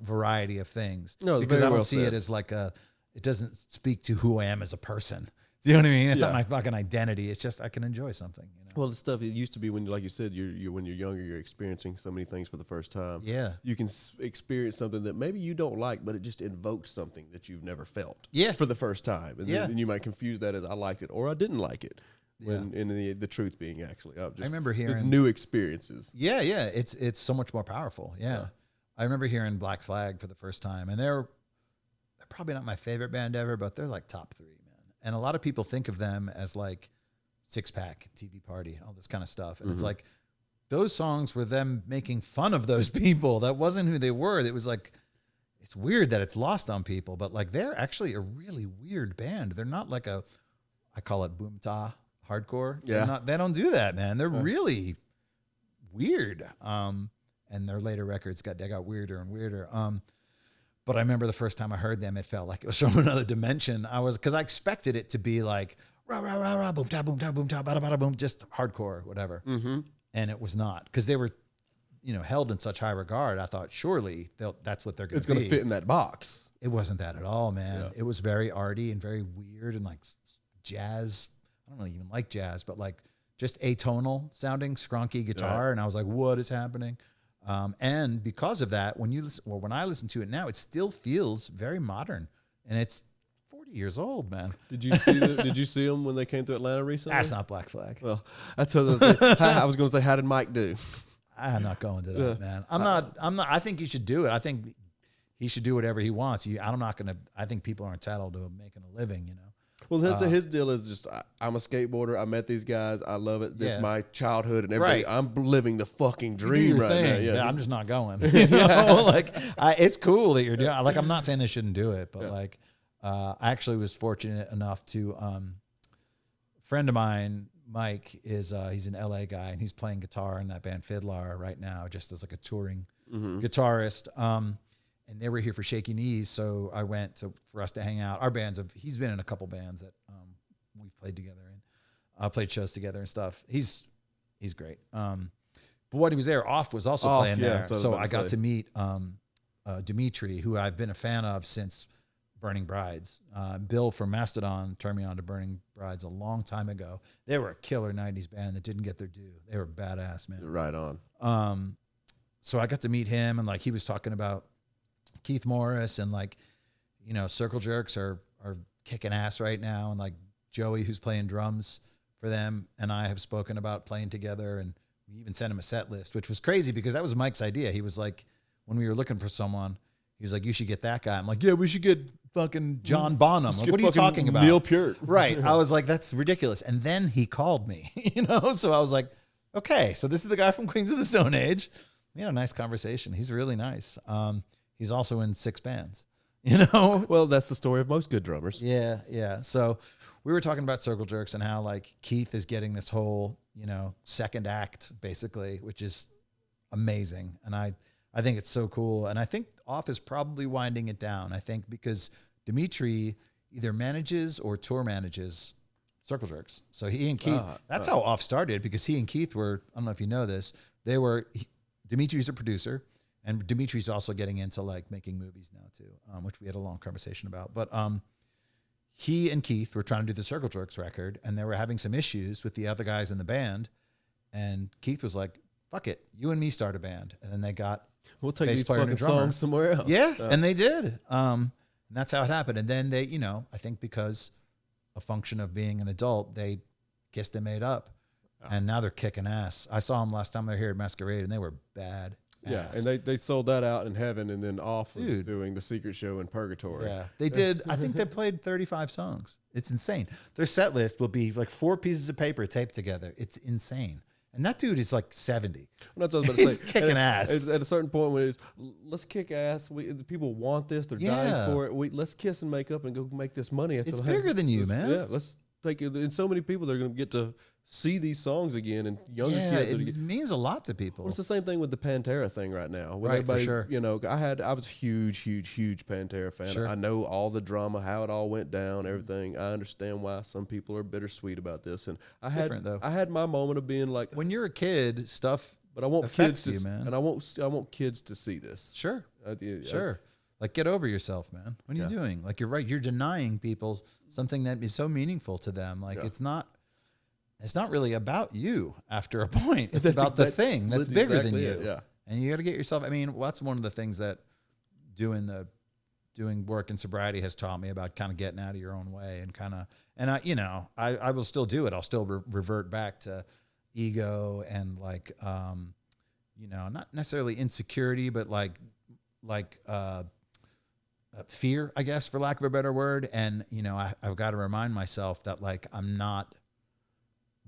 Speaker 1: variety of things.
Speaker 2: No,
Speaker 1: because I don't
Speaker 2: well
Speaker 1: see
Speaker 2: said.
Speaker 1: it as like it doesn't speak to who I am as a person. Do you know what I mean? It's not my fucking identity. It's just I can enjoy something. You know?
Speaker 2: Well, the stuff it used to be when, like you said, you're when you're younger, you're experiencing so many things for the first time.
Speaker 1: Yeah.
Speaker 2: You can experience something that maybe you don't like, but it just invokes something that you've never felt.
Speaker 1: Yeah.
Speaker 2: For the first time, and then you might confuse that as I liked it or I didn't like it. When in the truth being actually, I
Speaker 1: remember hearing
Speaker 2: it's new experiences.
Speaker 1: Yeah, it's so much more powerful. Yeah. I remember hearing Black Flag for the first time, and they're probably not my favorite band ever, but they're like top 3, man. And a lot of people think of them as like Six Pack, TV Party, all this kind of stuff. And it's like those songs were them making fun of those people. That wasn't who they were. It was like, it's weird that it's lost on people, but like they're actually a really weird band. They're not like I call it boom ta hardcore.
Speaker 2: Yeah.
Speaker 1: They don't do that, man. They're really weird. And their later records got weirder and weirder. But I remember the first time I heard them, it felt like it was from another dimension. Because I expected it to be like, rah, rah, rah, rah, boom, ta, bada, bada, boom, just hardcore, whatever.
Speaker 2: Mm-hmm.
Speaker 1: And it was not. Because they were, held in such high regard. I thought, surely that's what they're going to be.
Speaker 2: It's going to fit in that box.
Speaker 1: It wasn't that at all, man.
Speaker 2: Yeah.
Speaker 1: It was very arty and very weird and like jazz. I don't really even like jazz, but like just atonal sounding, scrunky guitar.
Speaker 2: Right.
Speaker 1: And I was like, what is happening? And because of that, when I listen to it now, it still feels very modern, and it's 40 years old, man.
Speaker 2: Did you see them when they came to Atlanta recently?
Speaker 1: That's not Black Flag.
Speaker 2: Well, that's what I was going to say. How did Mike do?
Speaker 1: I'm not going to that, man. I'm not. I think he should do it. I think he should do whatever he wants. I think people are entitled to making a living,
Speaker 2: Well, his deal is just, I'm a skateboarder. I met these guys. I love it. This is my childhood and everything.
Speaker 1: Right.
Speaker 2: I'm living the fucking
Speaker 1: Do
Speaker 2: dream
Speaker 1: your
Speaker 2: right
Speaker 1: thing.
Speaker 2: now. Yeah,
Speaker 1: I'm just not going. It's cool that you're doing. Like, I'm not saying they shouldn't do it, but I actually was fortunate enough to. A friend of mine, Mike, he's an LA guy, and he's playing guitar in that band Fiddler right now, just as like a touring guitarist. And they were here for Shaky Knees, so I went for us to hang out. He's been in a couple bands that we've played together and played shows together and stuff. He's great. But when he was there, Off was also playing there. So I got to meet Dimitri, who I've been a fan of since Burning Brides. Bill from Mastodon turned me on to Burning Brides a long time ago. They were a killer 90s band that didn't get their due. They were badass, man.
Speaker 2: Right on.
Speaker 1: So I got to meet him, and like he was talking about Keith Morris, and like, Circle Jerks are kicking ass right now, and like Joey, who's playing drums for them, and I have spoken about playing together, and we even sent him a set list, which was crazy because that was Mike's idea. He was like, when we were looking for someone, he was like, you should get that guy. I'm like, yeah, we should get fucking John Bonham. Like, what are you talking about?
Speaker 2: Neil Peart.
Speaker 1: Right. I was like, that's ridiculous. And then he called me, so I was like, okay, so this is the guy from Queens of the Stone Age. We had a nice conversation. He's really nice. He's also in 6 bands,
Speaker 2: Well, that's the story of most good drummers.
Speaker 1: Yeah. So we were talking about Circle Jerks and how like Keith is getting this whole, second act basically, which is amazing. And I think it's so cool. And I think Off is probably winding it down. I think because Dimitri either manages or tour manages Circle Jerks. So he and Keith, that's how Off started, because he and Keith were, I don't know if you know this, Dimitri's a producer. And Dimitri's also getting into like making movies now too, which we had a long conversation about. But he and Keith were trying to do the Circle Jerks record, and they were having some issues with the other guys in the band. And Keith was like, "Fuck it, you and me start a band." And then they got
Speaker 2: We'll take
Speaker 1: bass
Speaker 2: these
Speaker 1: player and
Speaker 2: fucking
Speaker 1: drummer.
Speaker 2: songs somewhere else.
Speaker 1: Yeah, and they did. And that's how it happened. And then they, I think because a function of being an adult, they kissed and made up, and now they're kicking ass. I saw them last time they were here at Masquerade, and they were bad.
Speaker 2: Yeah, and they sold that out in heaven, and then Off was doing the secret show in Purgatory.
Speaker 1: Yeah, they did. I think they played 35 songs. It's insane. Their set list will be like 4 pieces of paper taped together. It's insane. And that dude is like 70.
Speaker 2: Well, that's what I was about to
Speaker 1: He's
Speaker 2: say.
Speaker 1: kicking ass.
Speaker 2: At a certain point, when it's let's kick ass. The people want this. They're dying for it. Let's kiss and make up and go make this money.
Speaker 1: It's bigger than you, man.
Speaker 2: Yeah, let's take it. And so many people, they're going to get to see these songs again, and younger kids.
Speaker 1: It means a lot to people.
Speaker 2: Well, it's the same thing with the Pantera thing right now. With
Speaker 1: right, for sure.
Speaker 2: You know, I was a huge Pantera fan.
Speaker 1: Sure.
Speaker 2: I know all the drama, how it all went down, everything. I understand why some people are bittersweet about this, and I had my moment of being like,
Speaker 1: when you're a kid, stuff.
Speaker 2: But I want kids to,
Speaker 1: man.
Speaker 2: And I want kids to see this.
Speaker 1: Sure, sure. Like, get over yourself, man. What are you doing? Like, you're right. You're denying people something that is so meaningful to them. Like, it's not really about you after a point. It's about the thing that's bigger than you.
Speaker 2: Yeah.
Speaker 1: And you got to get yourself. I mean, well, that's one of the things that doing work in sobriety has taught me about, kind of getting out of your own way and kind of. And I will still do it. I'll still revert back to ego and like, not necessarily insecurity, but like fear, I guess, for lack of a better word. And, I've got to remind myself that, like, I'm not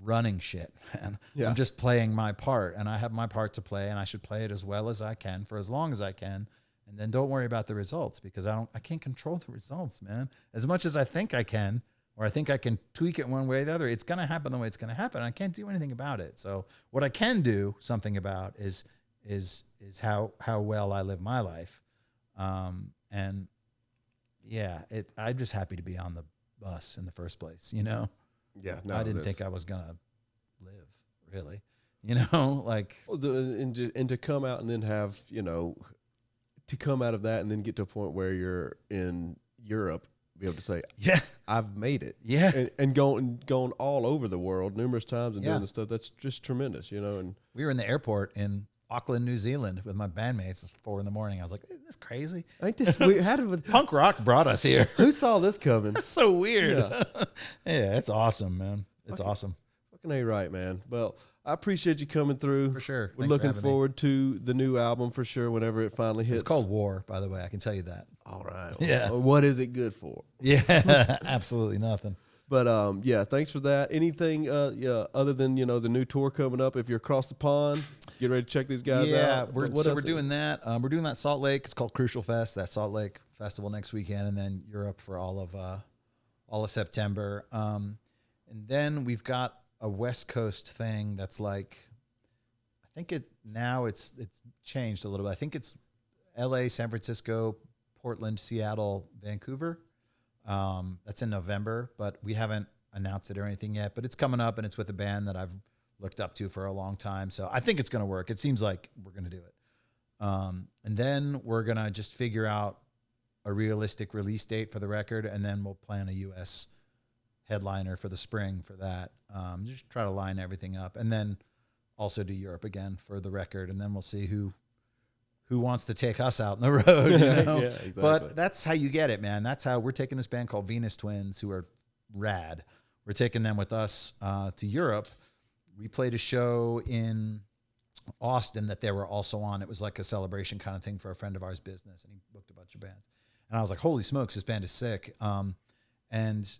Speaker 1: running shit, man. Yeah. I'm just playing my part, and I have my part to play, and I should play it as well as I can for as long as I can. And then don't worry about the results, because I can't control the results, man. As much as I think I can, or I think I can tweak it one way or the other, it's going to happen the way it's going to happen. I can't do anything about it. So what I can do something about is how well I live my life. And yeah, I'm just happy to be on the bus in the first place, Yeah, no, I didn't think I was gonna live, really, like.
Speaker 2: And to come out and then have, to come out of that and then get to a point where you're in Europe, be able to say, yeah, I've made it.
Speaker 1: Yeah.
Speaker 2: And going all over the world numerous times and doing this stuff. That's just tremendous, And
Speaker 1: we were in the airport in Auckland, New Zealand with my bandmates. It's 4 a.m. I was like, isn't this crazy?
Speaker 2: Ain't this weird? How did
Speaker 1: punk rock brought us here?
Speaker 2: Who saw this coming?
Speaker 1: That's so weird. Yeah, it's awesome, man. It's awesome.
Speaker 2: Fucking A right, man. Well, I appreciate you coming through.
Speaker 1: For sure.
Speaker 2: We're looking forward to the new album for sure whenever it finally hits.
Speaker 1: It's called War, by the way. I can tell you that.
Speaker 2: All right.
Speaker 1: Yeah.
Speaker 2: Well, what is it good for?
Speaker 1: Yeah, absolutely nothing.
Speaker 2: But yeah, thanks for that. Anything other than the new tour coming up? If you're across the pond, get ready to check these guys out.
Speaker 1: Yeah, we're doing that. We're doing that Salt Lake. It's called Crucial Fest. That Salt Lake Festival next weekend, and then Europe for all of September. And then we've got a West Coast thing that's like, I think it's changed a little bit. I think it's L.A., San Francisco, Portland, Seattle, Vancouver. That's in November, but we haven't announced it or anything yet, but it's coming up, and it's with a band that I've looked up to for a long time. So I think it's going to work. It seems like we're going to do it. And then we're going to just figure out a realistic release date for the record. And then we'll plan a US headliner for the spring for that. Just try to line everything up, and then also do Europe again for the record. And then we'll see who wants to take us out on the road,
Speaker 2: Yeah, exactly.
Speaker 1: But that's how you get it, man. That's how we're taking this band called Venus Twins, who are rad. We're taking them with us to Europe. We played a show in Austin that they were also on. It was like a celebration kind of thing for a friend of ours' business, and he booked a bunch of bands. And I was like, holy smokes, this band is sick. And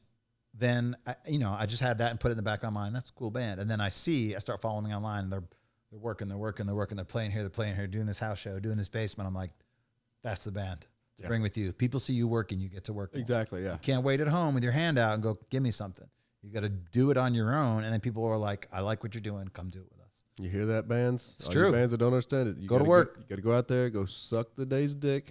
Speaker 1: then, I just had that and put it in the back of my mind. That's a cool band. And then I start following them online, and they're working, they're playing here, doing this house show, doing this basement. I'm like, that's the band to bring with you. People see you working, you get to work more.
Speaker 2: Exactly, yeah.
Speaker 1: You can't wait at home with your hand out and go, give me something. You got to do it on your own. And then people are like, I like what you're doing. Come do it with us.
Speaker 2: You hear that, bands?
Speaker 1: It's true.
Speaker 2: Bands that don't understand it. You
Speaker 1: go to work.
Speaker 2: You got to go out there, go suck the day's dick,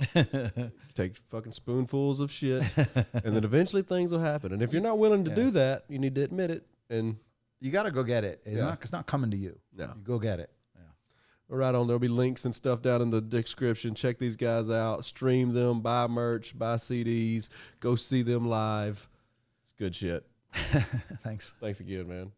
Speaker 2: take fucking spoonfuls of shit, and then eventually things will happen. And if you're not willing to do that, you need to admit it. And
Speaker 1: you got to go get it. It's not coming to you.
Speaker 2: No.
Speaker 1: You go get it.
Speaker 2: Right on. There'll be links and stuff down in the description. Check these guys out. Stream them. Buy merch. Buy CDs. Go see them live. It's good shit.
Speaker 1: Thanks.
Speaker 2: Thanks again, man.